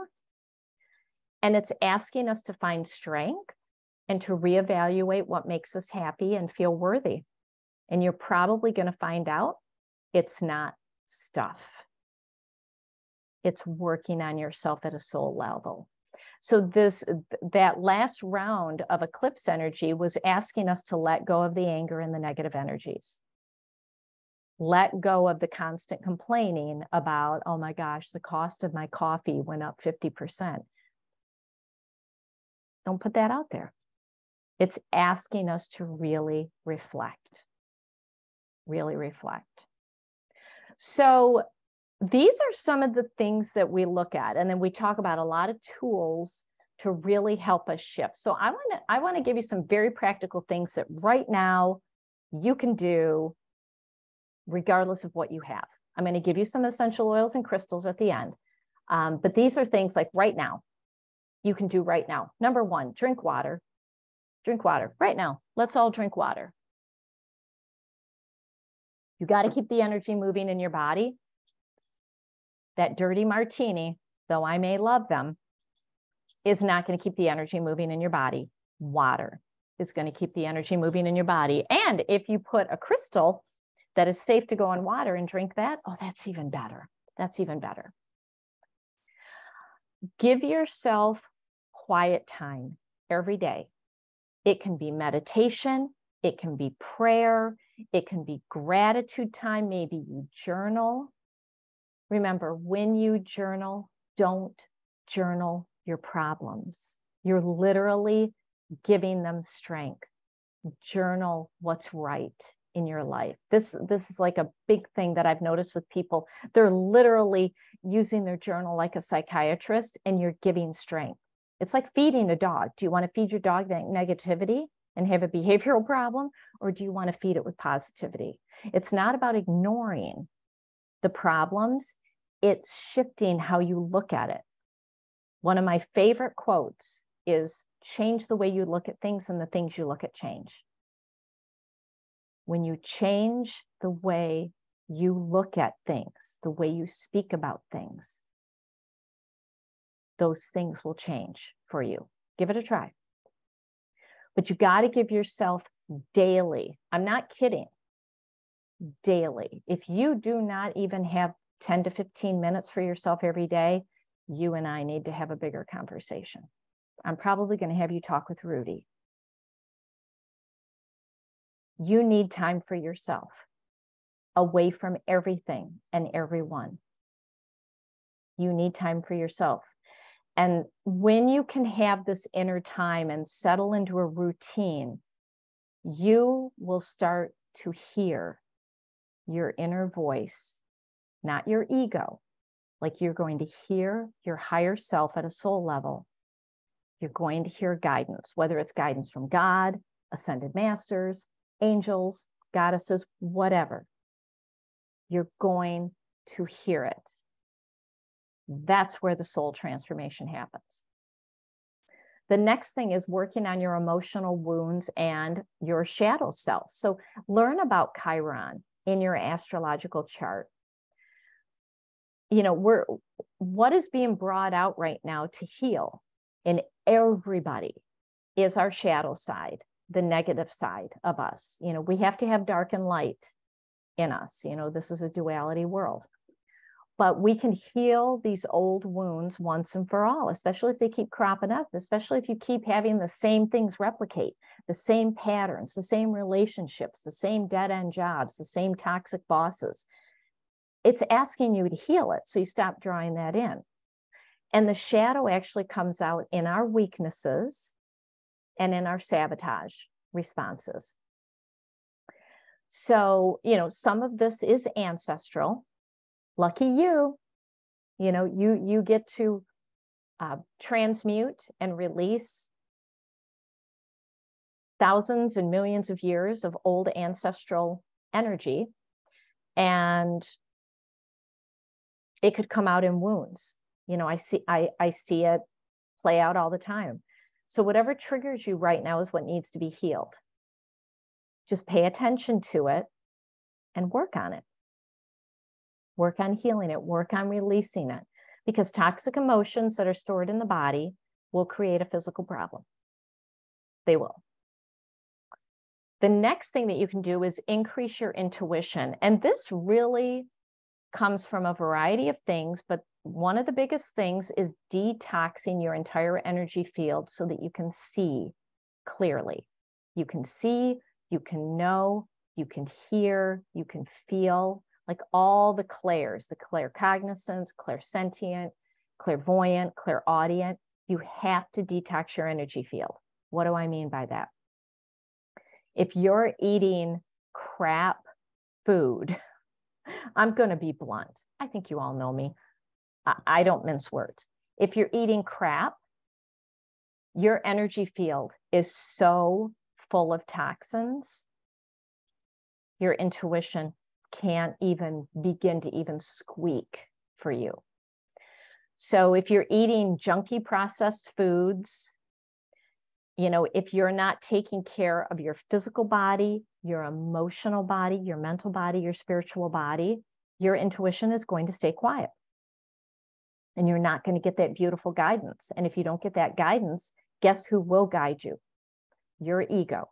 And it's asking us to find strength and to reevaluate what makes us happy and feel worthy. And you're probably going to find out it's not stuff. It's working on yourself at a soul level. So that last round of eclipse energy was asking us to let go of the anger and the negative energies. Let go of the constant complaining about, oh my gosh, the cost of my coffee went up 50%. Don't put that out there. It's asking us to really reflect. Really reflect. So these are some of the things that we look at, and then we talk about a lot of tools to really help us shift. So I want to give you some very practical things that right now you can do regardless of what you have. I'm going to give you some essential oils and crystals at the end. But these are things like right now, you can do right now. Number one, drink water. Drink water right now. Let's all drink water. You got to keep the energy moving in your body. That dirty martini, though I may love them, is not going to keep the energy moving in your body. Water is going to keep the energy moving in your body. And if you put a crystal that is safe to go in water and drink that, oh, that's even better. That's even better. Give yourself quiet time every day. It can be meditation. It can be prayer. It can be gratitude time. Maybe you journal. Remember, when you journal, don't journal your problems. You're literally giving them strength. Journal what's right in your life. This is like a big thing that I've noticed with people. They're literally using their journal like a psychiatrist, and you're giving strength. It's like feeding a dog. Do you want to feed your dog that negativity and have a behavioral problem, or do you want to feed it with positivity? It's not about ignoring the problems, it's shifting how you look at it. One of my favorite quotes is, change the way you look at things and the things you look at change. When you change the way you look at things, the way you speak about things, those things will change for you. Give it a try. But you got to give yourself daily, I'm not kidding, daily. If you do not even have 10 to 15 minutes for yourself every day, you and I need to have a bigger conversation. I'm probably going to have you talk with Rudy. You need time for yourself, away from everything and everyone. You need time for yourself. And when you can have this inner time and settle into a routine, you will start to hear your inner voice, not your ego. Like, you're going to hear your higher self at a soul level. You're going to hear guidance, whether it's guidance from God, ascended masters, angels, goddesses, whatever. You're going to hear it. That's where the soul transformation happens. The next thing is working on your emotional wounds and your shadow self. So learn about Chiron in your astrological chart. You know, what is being brought out right now to heal in everybody is our shadow side, the negative side of us. You know, we have to have dark and light in us. You know, this is a duality world. But we can heal these old wounds once and for all, especially if they keep cropping up, especially if you keep having the same things replicate, the same patterns, the same relationships, the same dead-end jobs, the same toxic bosses. It's asking you to heal it, so you stop drawing that in. And the shadow actually comes out in our weaknesses and in our sabotage responses. So, you know, some of this is ancestral. Lucky you, you know, you get to transmute and release thousands and millions of years of old ancestral energy, and it could come out in wounds. You know, I see it play out all the time. So whatever triggers you right now is what needs to be healed. Just pay attention to it and work on it. Work on healing it, work on releasing it, because toxic emotions that are stored in the body will create a physical problem. They will. The next thing that you can do is increase your intuition. And this really comes from a variety of things, but one of the biggest things is detoxing your entire energy field so that you can see clearly. You can see, you can know, you can hear, you can feel, like all the clairs, the claircognizance, clairsentient, clairvoyant, clairaudient. You have to detox your energy field. What do I mean by that? If you're eating crap food, I'm going to be blunt. I think you all know me. I don't mince words. If you're eating crap, your energy field is so full of toxins, your intuition can't even begin to even squeak for you. So if you're eating junky processed foods, you know, if you're not taking care of your physical body, your emotional body, your mental body, your spiritual body, your intuition is going to stay quiet. And you're not going to get that beautiful guidance. And if you don't get that guidance, guess who will guide you? Your ego.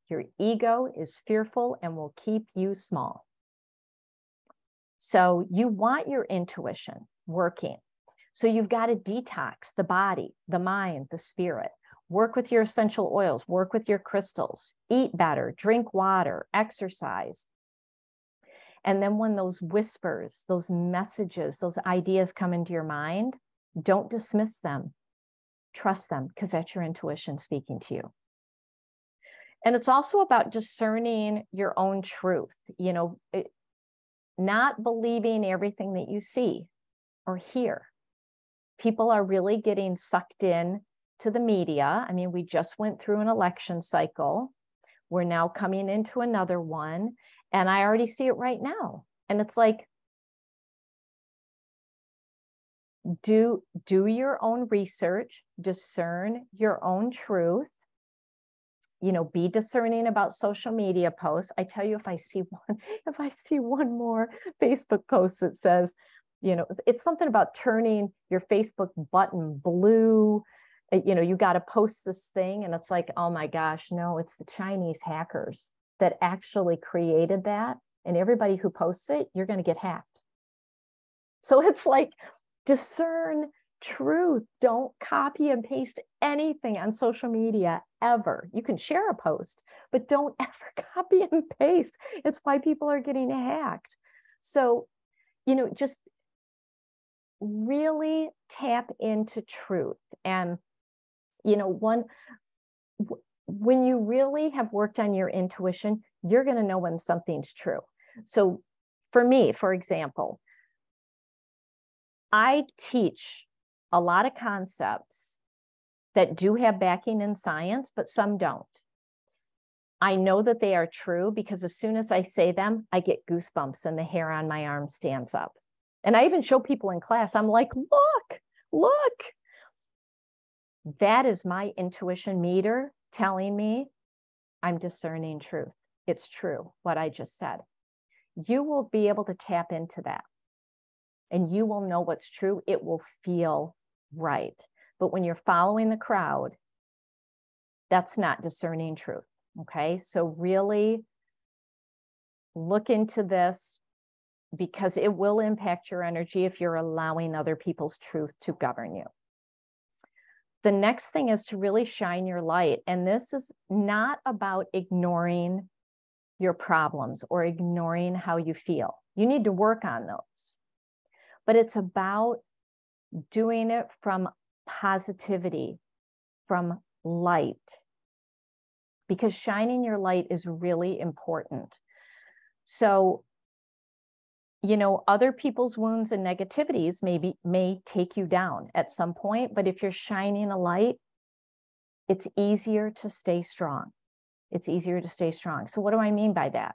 Your ego is fearful and will keep you small. So you want your intuition working. So you've got to detox the body, the mind, the spirit. Work with your essential oils, work with your crystals, eat better, drink water, exercise. And then when those whispers, those messages, those ideas come into your mind, don't dismiss them. Trust them, because that's your intuition speaking to you. And it's also about discerning your own truth, you know, not believing everything that you see or hear. People are really getting sucked in to the media. I mean, we just went through an election cycle. We're now coming into another one, and I already see it right now. And it's like, do your own research, discern your own truth, you know, be discerning about social media posts. I tell you, if I see one more Facebook post that says, you know, it's something about turning your Facebook button blue, you know, you got to post this thing. And it's like, oh my gosh, no, it's the Chinese hackers that actually created that. And everybody who posts it, you're going to get hacked. So it's like, discern truth. Don't copy and paste anything on social media ever. You can share a post, but don't ever copy and paste. It's why people are getting hacked. So, you know, just really tap into truth. And, you know, when you really have worked on your intuition, you're going to know when something's true. So for me, for example, I teach a lot of concepts that do have backing in science, but some don't. I know that they are true because as soon as I say them, I get goosebumps and the hair on my arm stands up. And I even show people in class, I'm like, look. That is my intuition meter telling me I'm discerning truth. It's true, what I just said. You will be able to tap into that. And you will know what's true. It will feel right. But when you're following the crowd, that's not discerning truth. Okay. So really look into this because it will impact your energy if you're allowing other people's truth to govern you. The next thing is to really shine your light. And this is not about ignoring your problems or ignoring how you feel. You need to work on those. But it's about doing it from positivity, from light, because shining your light is really important. So, you know, other people's wounds and negativities may take you down at some point, but if you're shining a light, it's easier to stay strong. It's easier to stay strong. So what do I mean by that?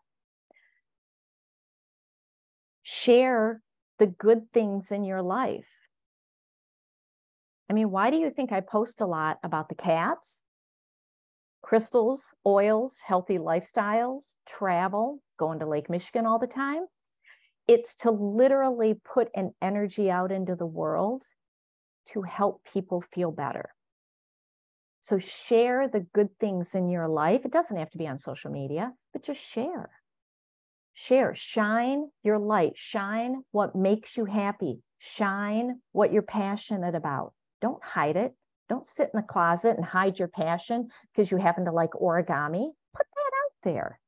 Share the good things in your life. I mean, why do you think I post a lot about the cats Crystals, oils, healthy lifestyles, travel, going to Lake Michigan all the time. It's to literally put an energy out into the world to help people feel better. So share the good things in your life. It doesn't have to be on social media, but just share. Share, shine your light, shine what makes you happy, shine what you're passionate about. Don't hide it. Don't sit in the closet and hide your passion because you happen to like origami. Put that out there.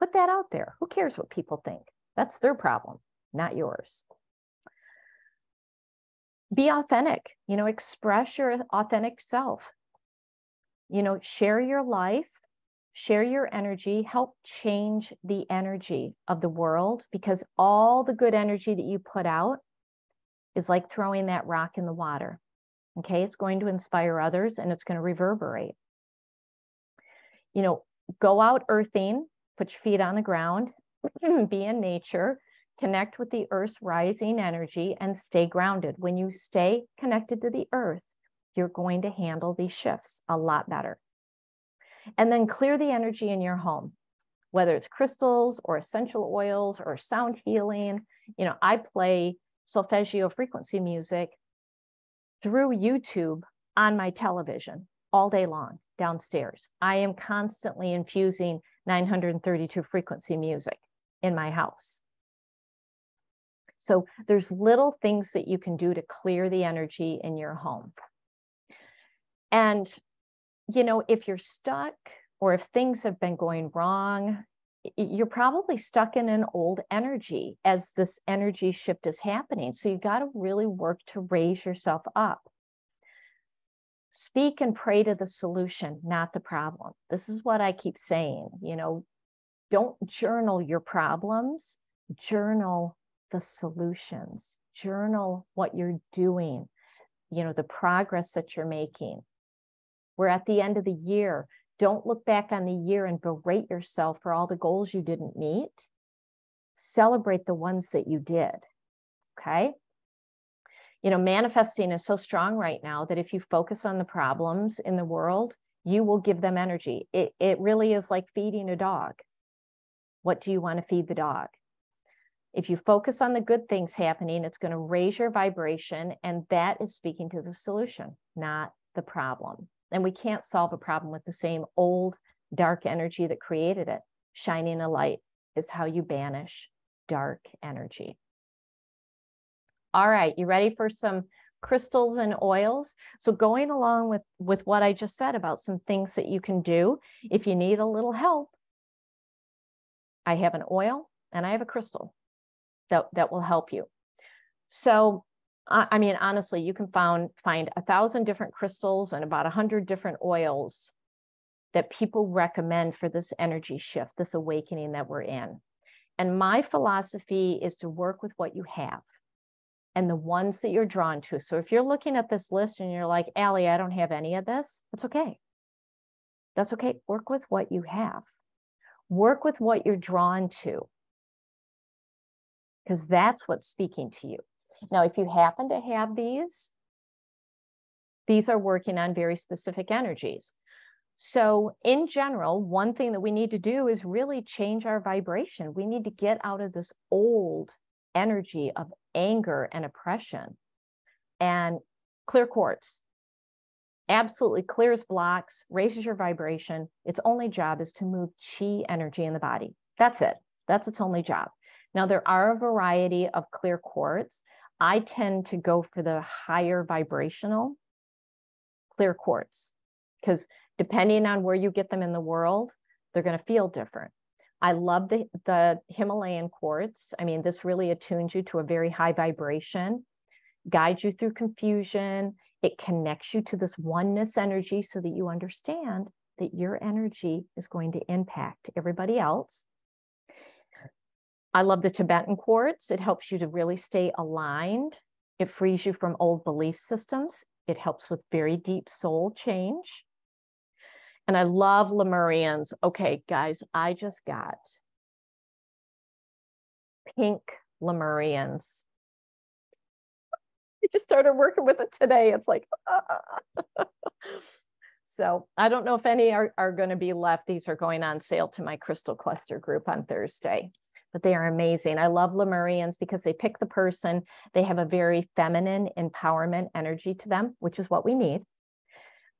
Put that out there. Who cares what people think? That's their problem, not yours. Be authentic, express your authentic self. Share your life, share your energy, help change the energy of the world, because all the good energy that you put out is like throwing that rock in the water. Okay, it's going to inspire others and it's going to reverberate. Go out earthing, put your feet on the ground, be in nature, connect with the earth's rising energy, and stay grounded. When you stay connected to the earth, you're going to handle these shifts a lot better. And then clear the energy in your home, whether it's crystals or essential oils or sound healing. I play solfeggio frequency music through YouTube on my television all day long downstairs. I am constantly infusing 932 frequency music in my house. So there's little things that you can do to clear the energy in your home. And, if you're stuck or if things have been going wrong, you're probably stuck in an old energy as this energy shift is happening. So you got to really work to raise yourself up. Speak and pray to the solution, not the problem. This is what I keep saying. Don't journal your problems, journal the solutions, journal what you're doing, the progress that you're making. We're at the end of the year. Don't look back on the year and berate yourself for all the goals you didn't meet. Celebrate the ones that you did, okay? Manifesting is so strong right now that if you focus on the problems in the world, you will give them energy. It really is like feeding a dog. What do you want to feed the dog? If you focus on the good things happening, it's going to raise your vibration, and that is speaking to the solution, not the problem. And we can't solve a problem with the same old dark energy that created it. Shining a light is how you banish dark energy. All right, you ready for some crystals and oils? So going along with what I just said about some things that you can do, if you need a little help, I have an oil and I have a crystal that will help you. So, honestly, you can find 1,000 different crystals and about 100 different oils that people recommend for this energy shift, this awakening that we're in. And my philosophy is to work with what you have and the ones that you're drawn to. So if you're looking at this list and you're like, Allie, I don't have any of this, that's okay. That's okay. Work with what you have. Work with what you're drawn to, because that's what's speaking to you. Now, if you happen to have these are working on very specific energies. So in general, one thing that we need to do is really change our vibration. We need to get out of this old energy of anger and oppression. And clear quartz absolutely clears blocks, raises your vibration. Its only job is to move chi energy in the body. That's it. That's its only job. Now, there are a variety of clear quartz. I tend to go for the higher vibrational clear quartz because depending on where you get them in the world, they're going to feel different. I love the Himalayan quartz. This really attunes you to a very high vibration, guides you through confusion. It connects you to this oneness energy so that you understand that your energy is going to impact everybody else. I love the Tibetan quartz. It helps you to really stay aligned. It frees you from old belief systems. It helps with very deep soul change. And I love Lemurians. Okay, guys, I just got pink Lemurians. I just started working with it today. It's like, So I don't know if any are going to be left. These are going on sale to my crystal cluster group on Thursday, but they are amazing. I love Lemurians because they pick the person. They have a very feminine empowerment energy to them, which is what we need.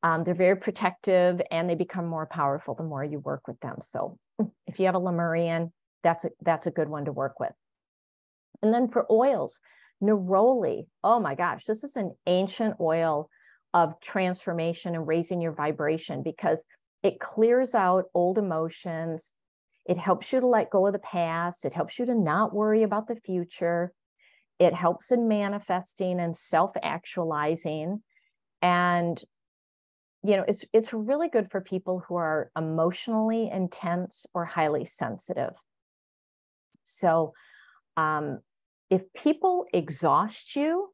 They're very protective and they become more powerful the more you work with them. So if you have a Lemurian, that's a good one to work with. And then for oils, neroli. Oh my gosh, this is an ancient oil of transformation and raising your vibration because it clears out old emotions. It helps you to let go of the past. It helps you to not worry about the future. It helps in manifesting and self-actualizing. And, you know, it's really good for people who are emotionally intense or highly sensitive. So if people exhaust you,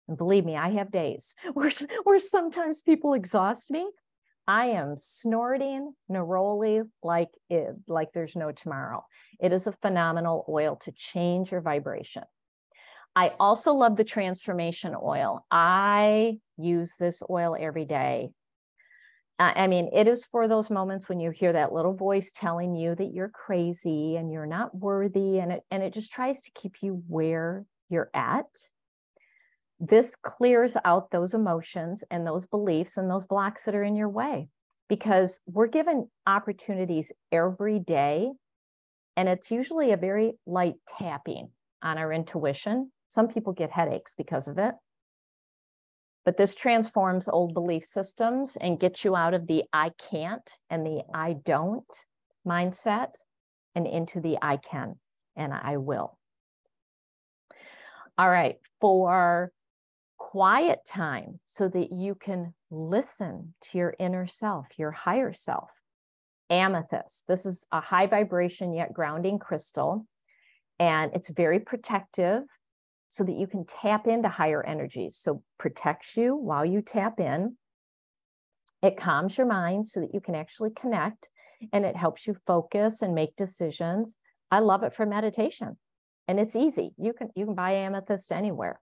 and believe me, I have days where sometimes people exhaust me. I am snorting neroli like there's no tomorrow. It is a phenomenal oil to change your vibration. I also love the transformation oil. I use this oil every day. I mean, it is for those moments when you hear that little voice telling you that you're crazy and you're not worthy, and it just tries to keep you where you're at. This clears out those emotions and those beliefs and those blocks that are in your way, because we're given opportunities every day. And it's usually a very light tapping on our intuition. Some people get headaches because of it. But this transforms old belief systems and gets you out of the I can't and the I don't mindset and into the I can and I will. All right, for quiet time so that you can listen to your inner self, your higher self. Amethyst. This is a high vibration yet grounding crystal, and it's very protective so that you can tap into higher energies. So protects you while you tap in. It calms your mind so that you can actually connect, and it helps you focus and make decisions. I love it for meditation, and it's easy. You can buy amethyst anywhere.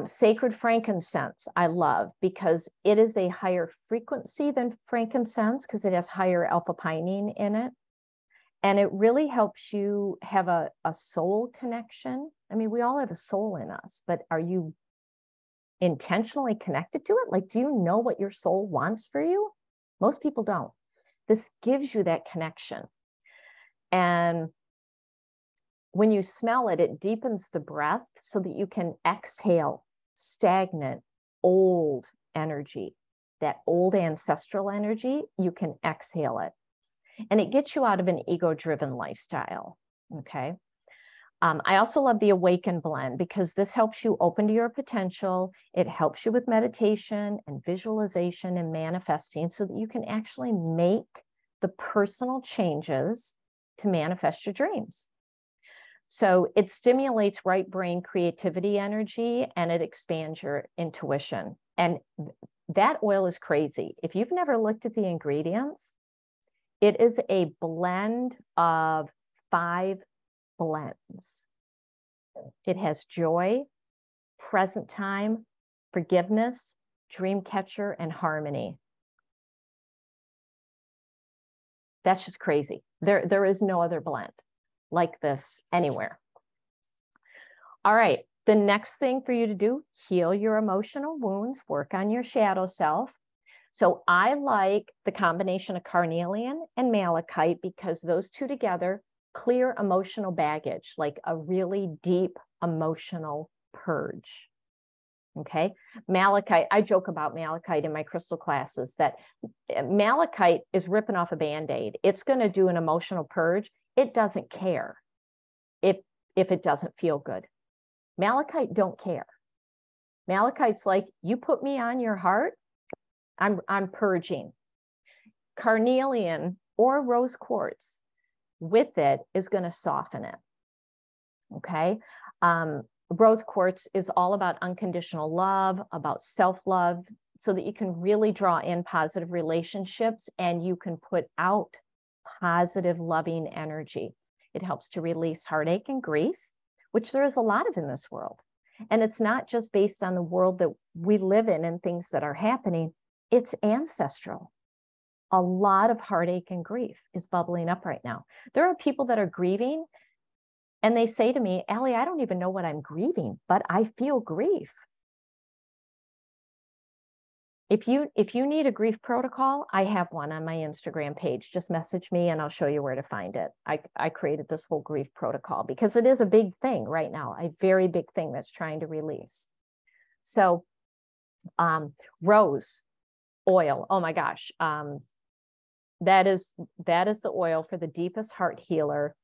Sacred frankincense, I love because it is a higher frequency than frankincense because it has higher alpha pinene in it. And it really helps you have a soul connection. I mean, we all have a soul in us, but are you intentionally connected to it? Like, do you know what your soul wants for you? Most people don't. This gives you that connection. And when you smell it, it deepens the breath so that you can exhale stagnant, old energy, that old ancestral energy, you can exhale it. And it gets you out of an ego-driven lifestyle, okay? I also love the Awaken blend because this helps you open to your potential. It helps you with meditation and visualization and manifesting so that you can actually make the personal changes to manifest your dreams. So it stimulates right brain creativity energy and it expands your intuition. And that oil is crazy. If you've never looked at the ingredients, it is a blend of 5 blends. It has joy, present time, forgiveness, dream catcher, and harmony. That's just crazy. There is no other blend like this anywhere. All right, the next thing for you to do, heal your emotional wounds, work on your shadow self. So I like the combination of carnelian and malachite because those two together clear emotional baggage, like a really deep emotional purge. Okay, malachite, I joke about malachite in my crystal classes that malachite is ripping off a Band-Aid. It's going to do an emotional purge. It doesn't care if it doesn't feel good. Malachite don't care. Malachite's like, you put me on your heart, I'm purging. Carnelian or rose quartz with it is going to soften it. Okay. Rose quartz is all about unconditional love, about self-love, so that you can really draw in positive relationships and you can put out positive, loving energy. It helps to release heartache and grief, which there is a lot of in this world. And it's not just based on the world that we live in and things that are happening. It's ancestral. A lot of heartache and grief is bubbling up right now. There are people that are grieving and they say to me, Allie, I don't even know what I'm grieving, but I feel grief. If you need a grief protocol, I have one on my Instagram page. Just message me and I'll show you where to find it. I created this whole grief protocol because it is a big thing right now, a very big thing that's trying to release. So rose oil, oh my gosh. That is the oil for the deepest heart healer.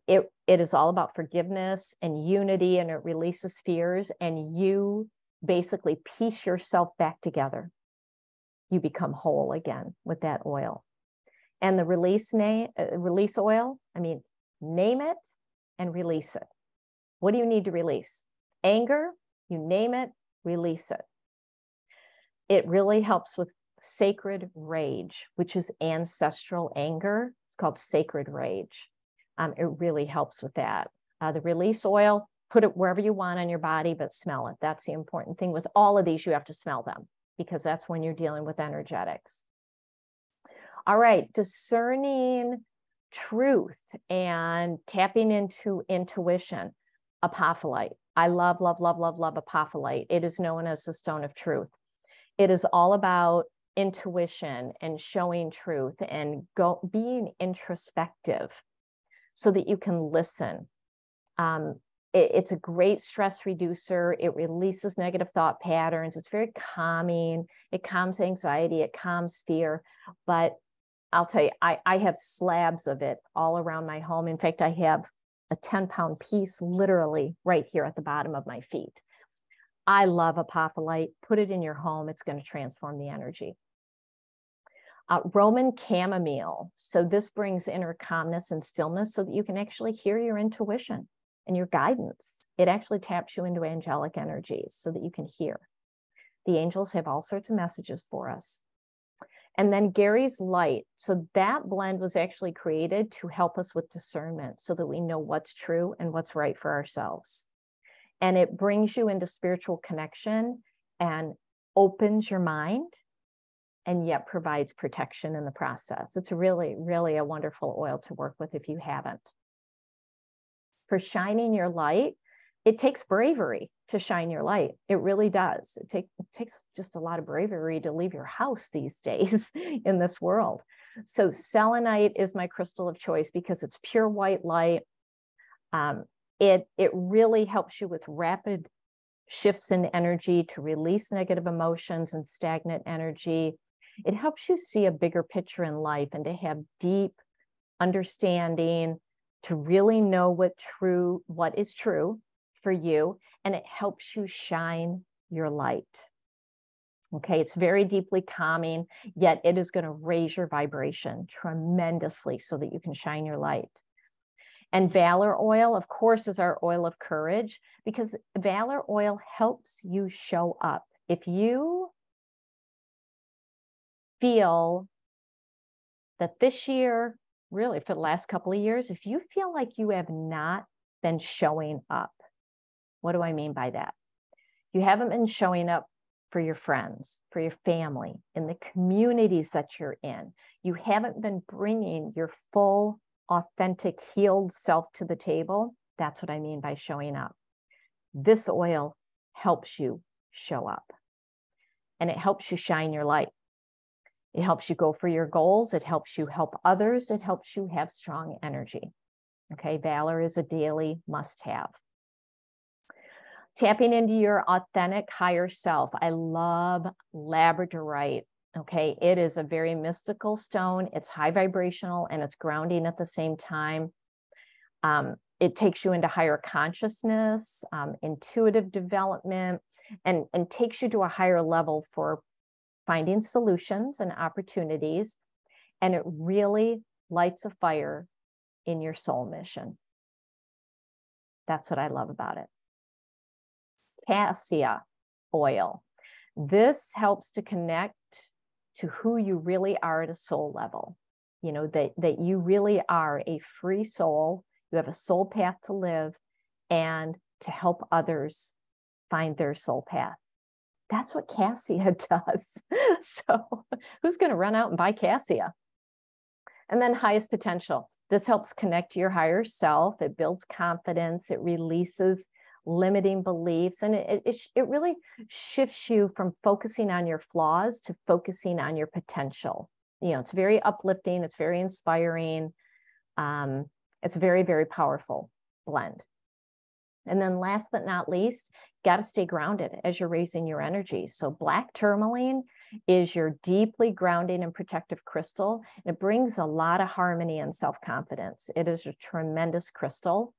It is all about forgiveness and unity, and it releases fears, and you basically piece yourself back together. You become whole again with that oil. And the release oil, I mean, name it and release it. What do you need to release? Anger, you name it, release it. It really helps with sacred rage, which is ancestral anger. It's called sacred rage. It really helps with that. The release oil, put it wherever you want on your body, but smell it. That's the important thing. With all of these, you have to smell them because that's when you're dealing with energetics. All right, discerning truth and tapping into intuition. Apophyllite. I love, love, love, love, love apophyllite. It is known as the stone of truth. It is all about intuition and showing truth and being introspective so that you can listen. It's a great stress reducer. It releases negative thought patterns. It's very calming. It calms anxiety. It calms fear. But I'll tell you, I have slabs of it all around my home. In fact, I have a 10-pound piece literally right here at the bottom of my feet. I love apophyllite. Put it in your home. It's going to transform the energy. Roman chamomile. So this brings inner calmness and stillness so that you can actually hear your intuition and your guidance. It actually taps you into angelic energies so that you can hear. The angels have all sorts of messages for us. And then Gary's Light. So that blend was actually created to help us with discernment so that we know what's true and what's right for ourselves. And it brings you into spiritual connection and opens your mind and yet provides protection in the process. It's really, really a wonderful oil to work with if you haven't. For shining your light, it takes bravery to shine your light. It really does. It takes just a lot of bravery to leave your house these days in this world. So selenite is my crystal of choice because it's pure white light. It really helps you with rapid shifts in energy to release negative emotions and stagnant energy. It helps you see a bigger picture in life and to have deep understanding, to really know what is true for you, and it helps you shine your light. Okay, it's very deeply calming, yet it is going to raise your vibration tremendously so that you can shine your light. And Valor oil, of course, is our oil of courage because Valor oil helps you show up. If you feel that this year, really for the last couple of years, if you feel like you have not been showing up, what do I mean by that? You haven't been showing up for your friends, for your family, in the communities that you're in. You haven't been bringing your full, authentic, healed self to the table. That's what I mean by showing up. This oil helps you show up, and it helps you shine your light. It helps you go for your goals. It helps you help others. It helps you have strong energy. Okay, Valor is a daily must-have. Tapping into your authentic higher self. I love labradorite. Okay, it is a very mystical stone. It's high vibrational and it's grounding at the same time. It takes you into higher consciousness, intuitive development, and takes you to a higher level for finding solutions and opportunities. And it really lights a fire in your soul mission. That's what I love about it. Cassia oil. This helps to connect to who you really are at a soul level. You know, that you really are a free soul. You have a soul path to live and to help others find their soul path. That's what cassia does. So who's going to run out and buy cassia? And then highest potential. This helps connect to your higher self. It builds confidence. It releases limiting beliefs. And it really shifts you from focusing on your flaws to focusing on your potential. You know, it's very uplifting. It's very inspiring. It's a very, very powerful blend. And then last but not least, got to stay grounded as you're raising your energy. So black tourmaline is your deeply grounding and protective crystal. It brings a lot of harmony and self-confidence. It is a tremendous crystal.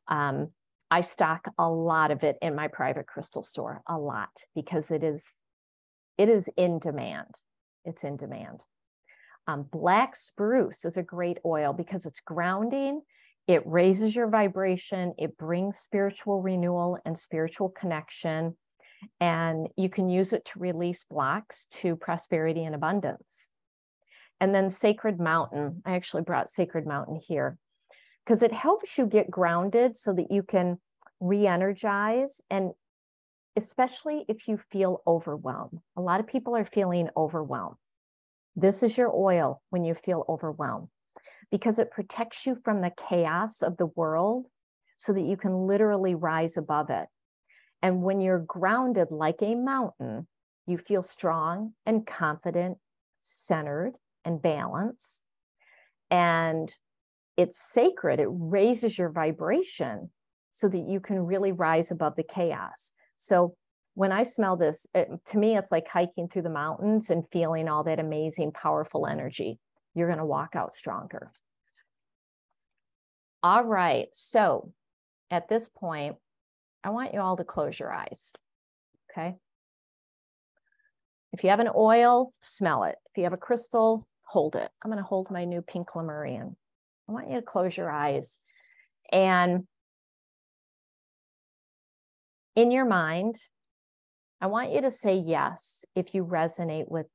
I stock a lot of it in my private crystal store, a lot, because it is in demand. It's in demand. Black spruce is a great oil because it's grounding. It raises your vibration. It brings spiritual renewal and spiritual connection. And you can use it to release blocks to prosperity and abundance. And then Sacred Mountain. I actually brought Sacred Mountain here because it helps you get grounded so that you can re-energize. And especially if you feel overwhelmed. A lot of people are feeling overwhelmed. This is your oil when you feel overwhelmed, because it protects you from the chaos of the world so that you can literally rise above it. And when you're grounded like a mountain, you feel strong and confident, centered and balanced. And it's sacred. It raises your vibration so that you can really rise above the chaos. So when I smell this, to me, it's like hiking through the mountains and feeling all that amazing, powerful energy. You're going to walk out stronger. All right. So at this point, I want you all to close your eyes. Okay. If you have an oil, smell it. If you have a crystal, hold it. I'm going to hold my new pink Lemurian. I want you to close your eyes. And in your mind, I want you to say yes if you resonate with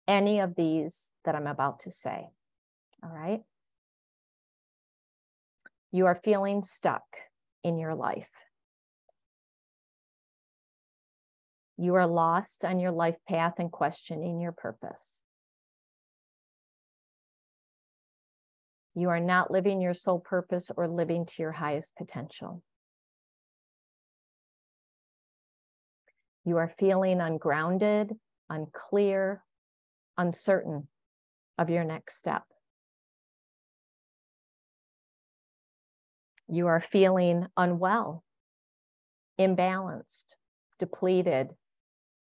any of these that I'm about to say. All right. You are feeling stuck in your life. You are lost on your life path and questioning your purpose. You are not living your soul purpose or living to your highest potential. You are feeling ungrounded, unclear, uncertain of your next step. You are feeling unwell, imbalanced, depleted,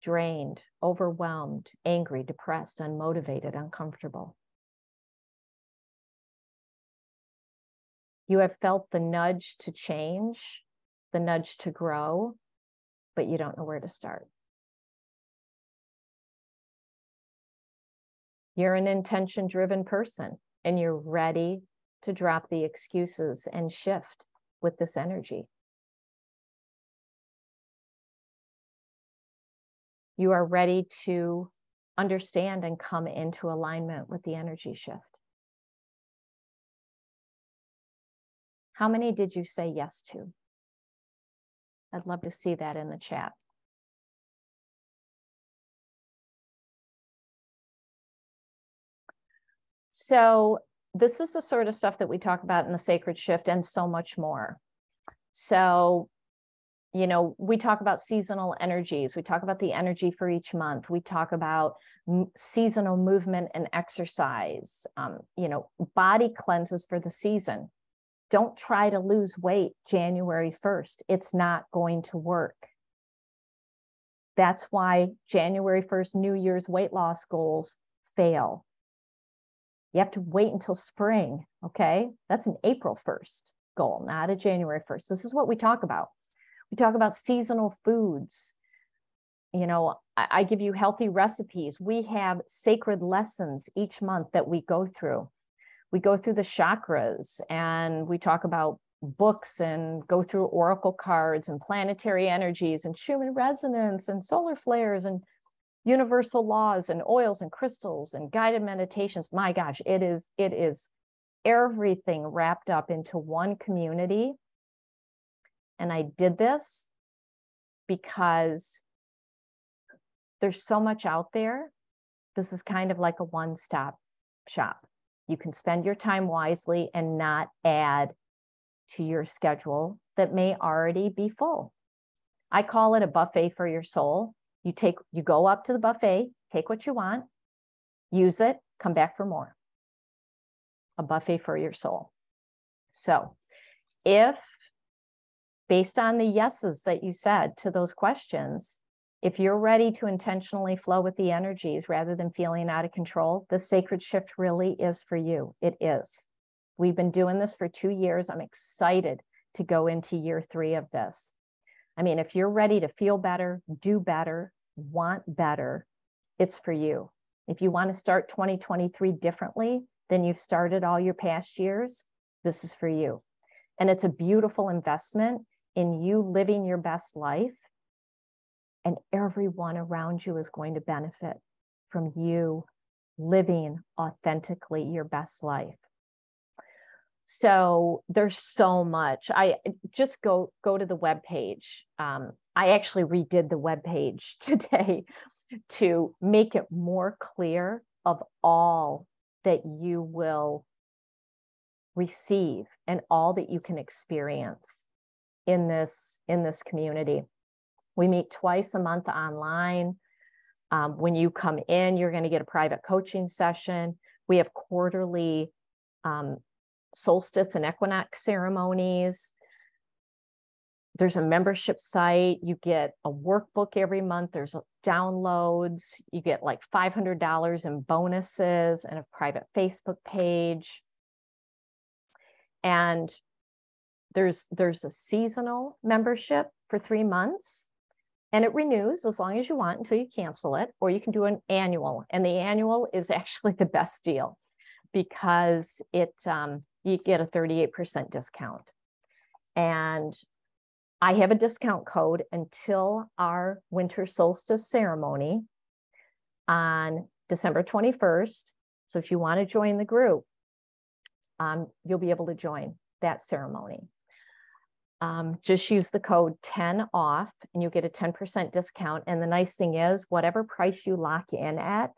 drained, overwhelmed, angry, depressed, unmotivated, uncomfortable. You have felt the nudge to change, the nudge to grow, but you don't know where to start. You're an intention-driven person, and you're ready to drop the excuses and shift with this energy. You are ready to understand and come into alignment with the energy shift. How many did you say yes to? I'd love to see that in the chat. So this is the sort of stuff that we talk about in the Sacred Shift and so much more. So, you know, we talk about seasonal energies. We talk about the energy for each month. We talk about seasonal movement and exercise, you know, body cleanses for the season. Don't try to lose weight January 1st. It's not going to work. That's why January 1st, New Year's weight loss goals fail. You have to wait until spring, okay? That's an April 1st goal, not a January 1st. This is what we talk about. We talk about seasonal foods. You know, I give you healthy recipes. We have sacred lessons each month that we go through. We go through the chakras and we talk about books and go through oracle cards and planetary energies and Schumann resonance and solar flares and universal laws and oils and crystals and guided meditations. My gosh, it is everything wrapped up into one community. And I did this because There's so much out there. This is kind of like a one-stop shop. You can spend your time wisely and not add to your schedule that may already be full. I call it a buffet for your soul. You go up to the buffet, take what you want, use it, come back for more. A buffet for your soul. So if, based on the yeses that you said to those questions, if you're ready to intentionally flow with the energies rather than feeling out of control, the sacred shift really is for you. It is. We've been doing this for 2 years. I'm excited to go into year 3 of this. I mean, if you're ready to feel better, do better, want better, it's for you. If you want to start 2023 differently than you've started all your past years, this is for you. And it's a beautiful investment in you living your best life. And everyone around you is going to benefit from you living authentically your best life. So there's so much. I just go to the webpage. I actually redid the webpage today to make it more clear of all that you will receive and all that you can experience in this community. We meet twice a month online. When you come in, you're going to get a private coaching session. We have quarterly solstice and equinox ceremonies. There's a membership site. You get a workbook every month. There's downloads. You get like $500 in bonuses and a private Facebook page. And there's a seasonal membership for 3 months. And it renews as long as you want until you cancel it, or you can do an annual. And the annual is actually the best deal because you get a 38% discount. And I have a discount code until our winter solstice ceremony on December 21st. So if you want to join the group, you'll be able to join that ceremony. Just use the code 10OFF and you'll get a 10% discount. And the nice thing is, whatever price you lock in at,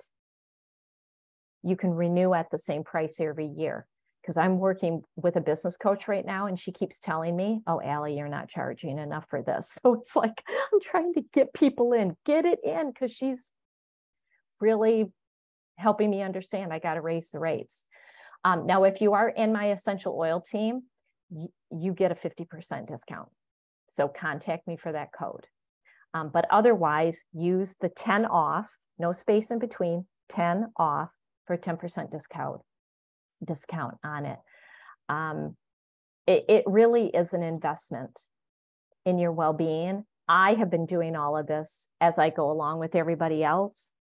you can renew at the same price every year. Because I'm working with a business coach right now, and she keeps telling me, oh, Allie, you're not charging enough for this. So it's like, I'm trying to get people in, get it in, because she's really helping me understand I got to raise the rates. Now, if you are in my essential oil team, you get a 50% discount. So contact me for that code. But otherwise, use the 10OFF, no space in between, 10OFF for a 10% discount on it. It really is an investment in your well-being. I have been doing all of this as I go along with everybody else.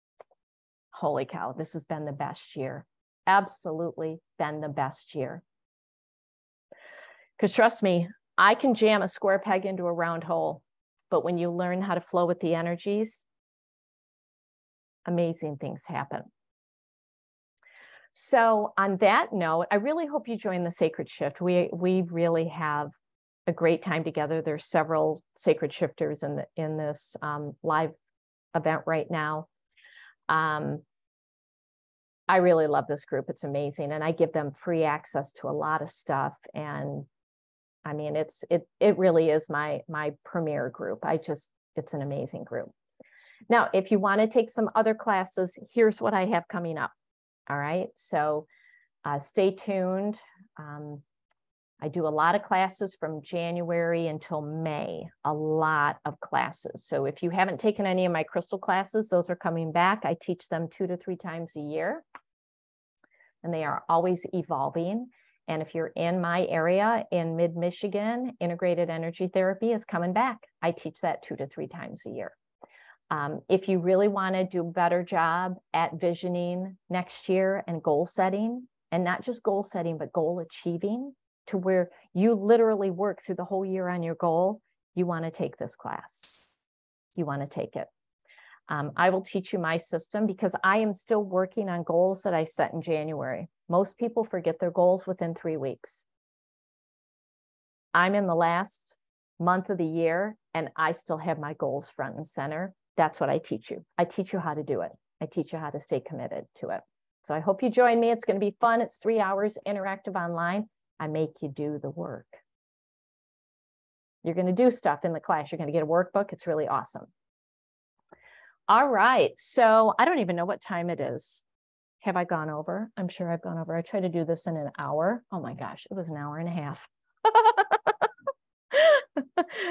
Holy cow, this has been the best year. Absolutely been the best year. Because trust me, I can jam a square peg into a round hole, but when you learn how to flow with the energies, amazing things happen. So on that note, I really hope you join the Sacred Shift. We really have a great time together. There's several Sacred Shifters in this live event right now. I really love this group. It's amazing. And I give them free access to a lot of stuff. And I mean, it really is my premier group. It's an amazing group. Now, if you want to take some other classes, here's what I have coming up. All right. So stay tuned. I do a lot of classes from January until May, a lot of classes. So if you haven't taken any of my crystal classes, those are coming back. I teach them 2 to 3 times a year, and they are always evolving. And if you're in my area in mid-Michigan, integrated energy therapy is coming back. I teach that 2 to 3 times a year. If you really want to do a better job at visioning next year and goal setting, and not just goal setting, but goal achieving, to where you literally work through the whole year on your goal, you want to take this class. You want to take it. I will teach you my system because I am still working on goals that I set in January. Most people forget their goals within 3 weeks. I'm in the last month of the year and I still have my goals front and center that's what I teach you. I teach you how to do it. I teach you how to stay committed to it. So I hope you join me. It's going to be fun. It's 3 hours interactive online. I make you do the work. You're going to do stuff in the class. You're going to get a workbook. It's really awesome. All right. So I don't even know what time it is. Have I gone over? I'm sure I've gone over. I tried to do this in an hour. Oh my gosh, it was an hour and a half.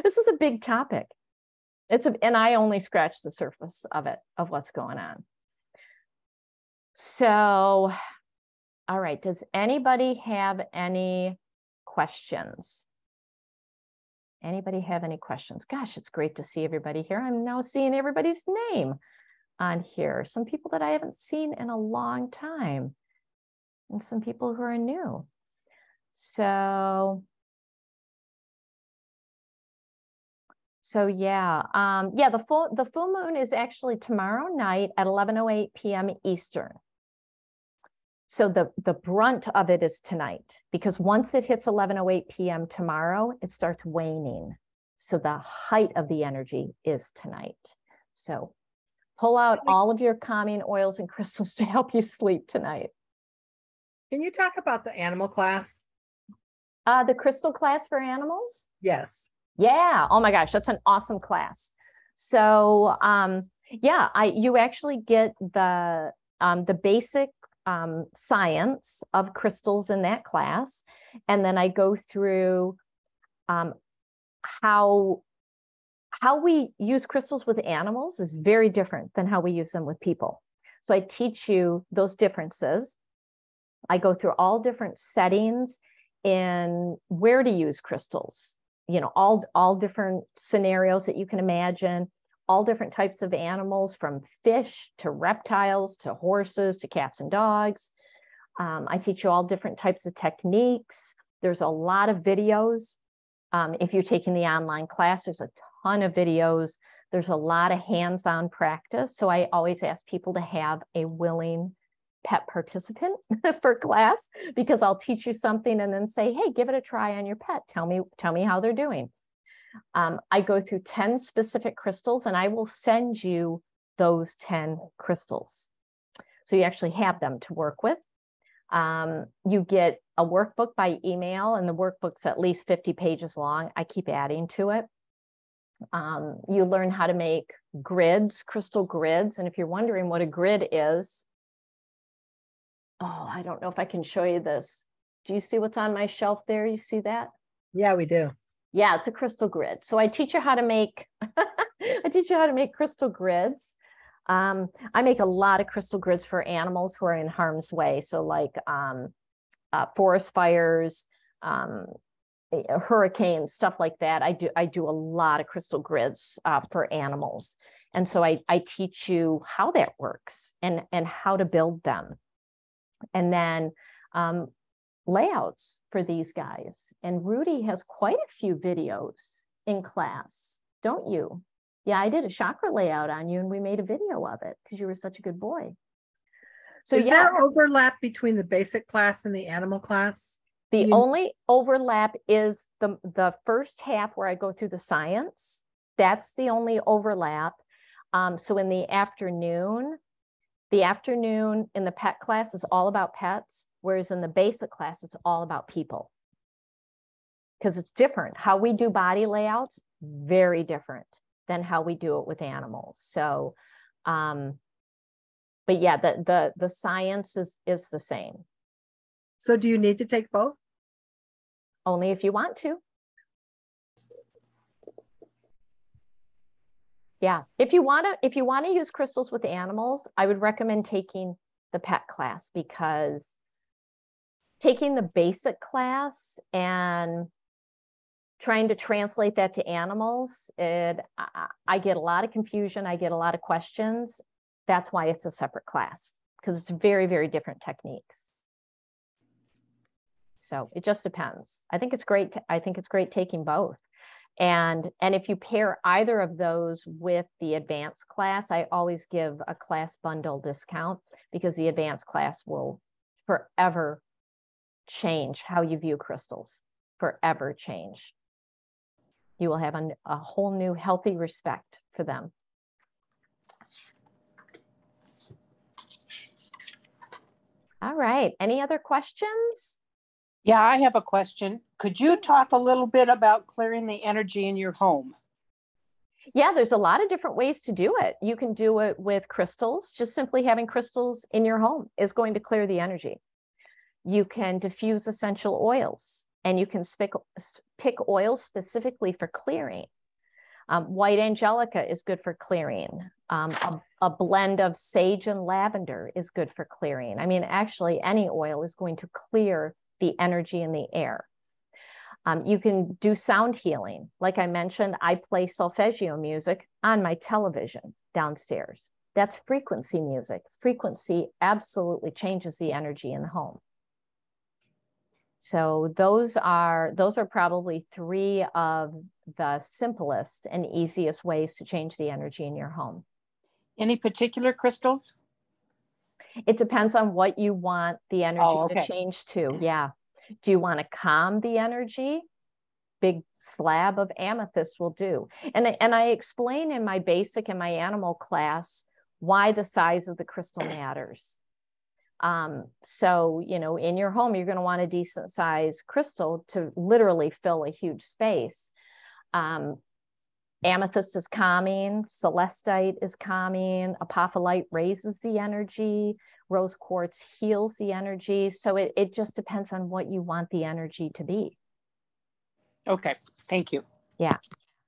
This is a big topic. And I only scratched the surface of it, of what's going on. So, all right. Does anybody have any questions? Anybody have any questions? Gosh, it's great to see everybody here. I'm now seeing everybody's name on here. Some people that I haven't seen in a long time, and some people who are new. So yeah, the full moon is actually tomorrow night at 11:08 p.m. Eastern. So the brunt of it is tonight, because once it hits 11:08 p.m. tomorrow, it starts waning. So the height of the energy is tonight. So pull out all of your calming oils and crystals to help you sleep tonight. Can you talk about the animal class? The crystal class for animals? Yes. Yeah. Oh my gosh, that's an awesome class. So yeah, you actually get the basic science of crystals in that class. And then I go through how we use crystals with animals is very different than how we use them with people. So I teach you those differences. I go through all different settings in where to use crystals, you know, all different scenarios that you can imagine, all different types of animals, from fish to reptiles to horses to cats and dogs. I teach you all different types of techniques. There's a lot of videos. If you're taking the online class, there's a ton of videos. There's a lot of hands-on practice. So I always ask people to have a willing pet participant for class, because I'll teach you something and then say, hey, give it a try on your pet. Tell me how they're doing. I go through 10 specific crystals, and I will send you those 10 crystals. So you actually have them to work with. You get a workbook by email, and the workbook's at least 50 pages long. I keep adding to it. You learn how to make grids, crystal grids. And if you're wondering what a grid is, oh, I don't know if I can show you this. Do you see what's on my shelf there? You see that? Yeah, we do. Yeah, it's a crystal grid. So I teach you how to make, I teach you how to make crystal grids. I make a lot of crystal grids for animals who are in harm's way. So like forest fires, hurricanes, stuff like that. I do a lot of crystal grids for animals. And so I teach you how that works and how to build them. And then layouts for these guys. And Rudy has quite a few videos in class, don't you? Yeah, I did a chakra layout on you, and we made a video of it because you were such a good boy. So is there overlap between the basic class and the animal class? The only overlap is the first half where I go through the science. That's the only overlap. So in the afternoon in the pet class is all about pets, whereas in the basic class, it's all about people. Because it's different. How we do body layouts, very different than how we do it with animals. So, but yeah, the science is the same. So do you need to take both? Only if you want to. Yeah, if you want to use crystals with animals, I would recommend taking the pet class, because taking the basic class and trying to translate that to animals, I get a lot of confusion. I get a lot of questions. That's why it's a separate class, because it's very, very different techniques. So it just depends. I think it's great. I think it's great taking both. And if you pair either of those with the advanced class, I always give a class bundle discount, because the advanced class will forever change how you view crystals, forever change. You will have a whole new healthy respect for them. All right. Any other questions? Yeah, I have a question. Could you talk a little bit about clearing the energy in your home? Yeah, there's a lot of different ways to do it. You can do it with crystals. Just simply having crystals in your home is going to clear the energy. You can diffuse essential oils, and you can pick oils specifically for clearing. White angelica is good for clearing. A blend of sage and lavender is good for clearing. I mean, actually, any oil is going to clear the energy in the air. You can do sound healing. Like I mentioned, I play solfeggio music on my television downstairs. That's frequency music. Frequency absolutely changes the energy in the home. So those are probably three of the simplest and easiest ways to change the energy in your home. Any particular crystals? It depends on what you want the energy to change to. Yeah. Do you want to calm the energy? Big slab of amethyst will do. And I explain in my basic and my animal class why the size of the crystal matters. So, you know, in your home, you're going to want a decent size crystal to literally fill a huge space. Amethyst is calming, celestite is calming, apophyllite raises the energy, rose quartz heals the energy. So it just depends on what you want the energy to be. Okay, thank you. Yeah.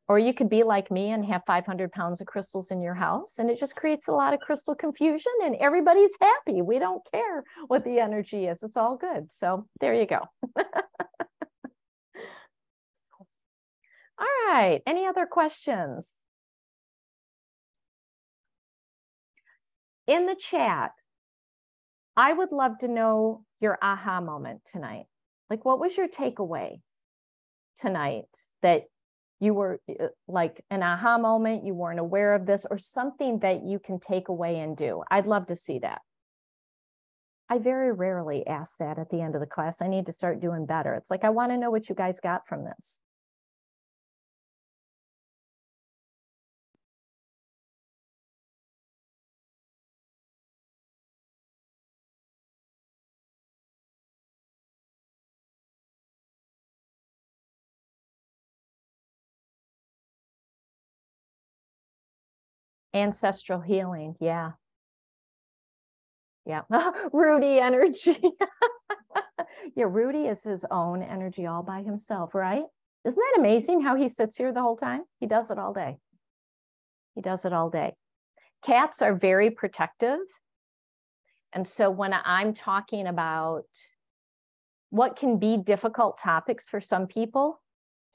Or you could be like me and have 500 pounds of crystals in your house, and it just creates a lot of crystal confusion and everybody's happy. We don't care what the energy is. It's all good. So there you go. All right. Any other questions? In the chat, I would love to know your aha moment tonight. Like, what was your takeaway tonight that you were like an aha moment, you weren't aware of this, or something that you can take away and do? I'd love to see that. I very rarely ask that at the end of the class. I need to start doing better. It's like, I want to know what you guys got from this. Ancestral healing. Yeah. Yeah. Rudy energy. Yeah. Rudy is his own energy all by himself, right? Isn't that amazing how he sits here the whole time? He does it all day. He does it all day. Cats are very protective. And so when I'm talking about what can be difficult topics for some people,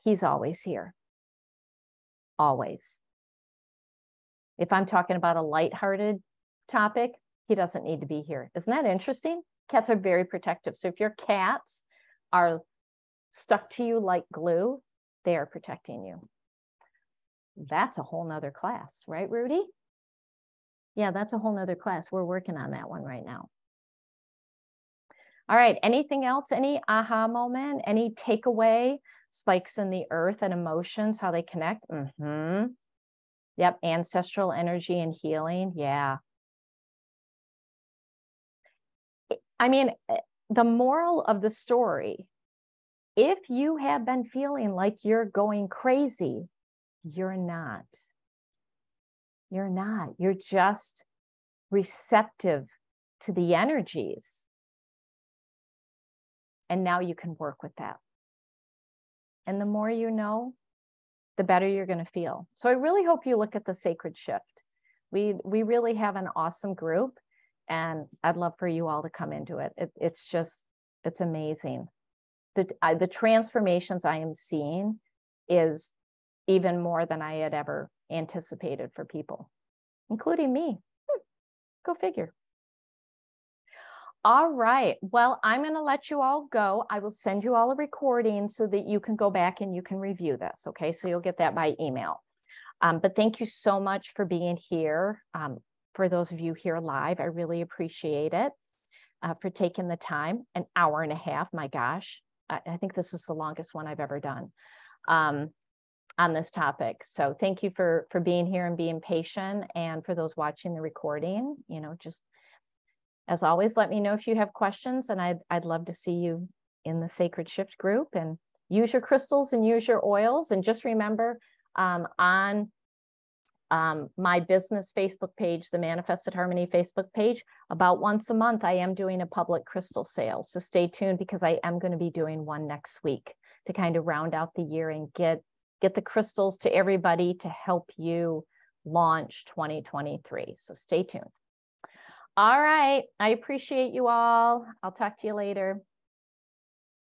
he's always here. Always. If I'm talking about a lighthearted topic, he doesn't need to be here. Isn't that interesting? Cats are very protective. So if your cats are stuck to you like glue, they are protecting you. That's a whole nother class, right, Rudy? Yeah, that's a whole nother class. We're working on that one right now. All right, anything else? Any aha moment? Any takeaway? Spikes in the earth and emotions, how they connect? Yep, ancestral energy and healing. Yeah. I mean, the moral of the story, if you have been feeling like you're going crazy, you're not. You're not. You're just receptive to the energies. And now you can work with that. And the more you know, the better you're going to feel. So I really hope you look at the Sacred Shift. We really have an awesome group, and I'd love for you all to come into it. It's amazing. The transformations I am seeing is even more than I had ever anticipated for people, including me. Go figure. All right. Well, I'm going to let you all go. I will send you all a recording so that you can go back and you can review this. Okay. So you'll get that by email. But thank you so much for being here. For those of you here live, I really appreciate it, for taking the time, an hour and a half. My gosh, I think this is the longest one I've ever done on this topic. So thank you for being here and being patient. And for those watching the recording, just as always, let me know if you have questions, and I'd love to see you in the Sacred Shift group. And use your crystals and use your oils. And just remember, on my business Facebook page, the Manifested Harmony Facebook page, about once a month, I am doing a public crystal sale. So stay tuned, because I am going to be doing one next week to kind of round out the year and get the crystals to everybody to help you launch 2023. So stay tuned. All right. I appreciate you all. I'll talk to you later.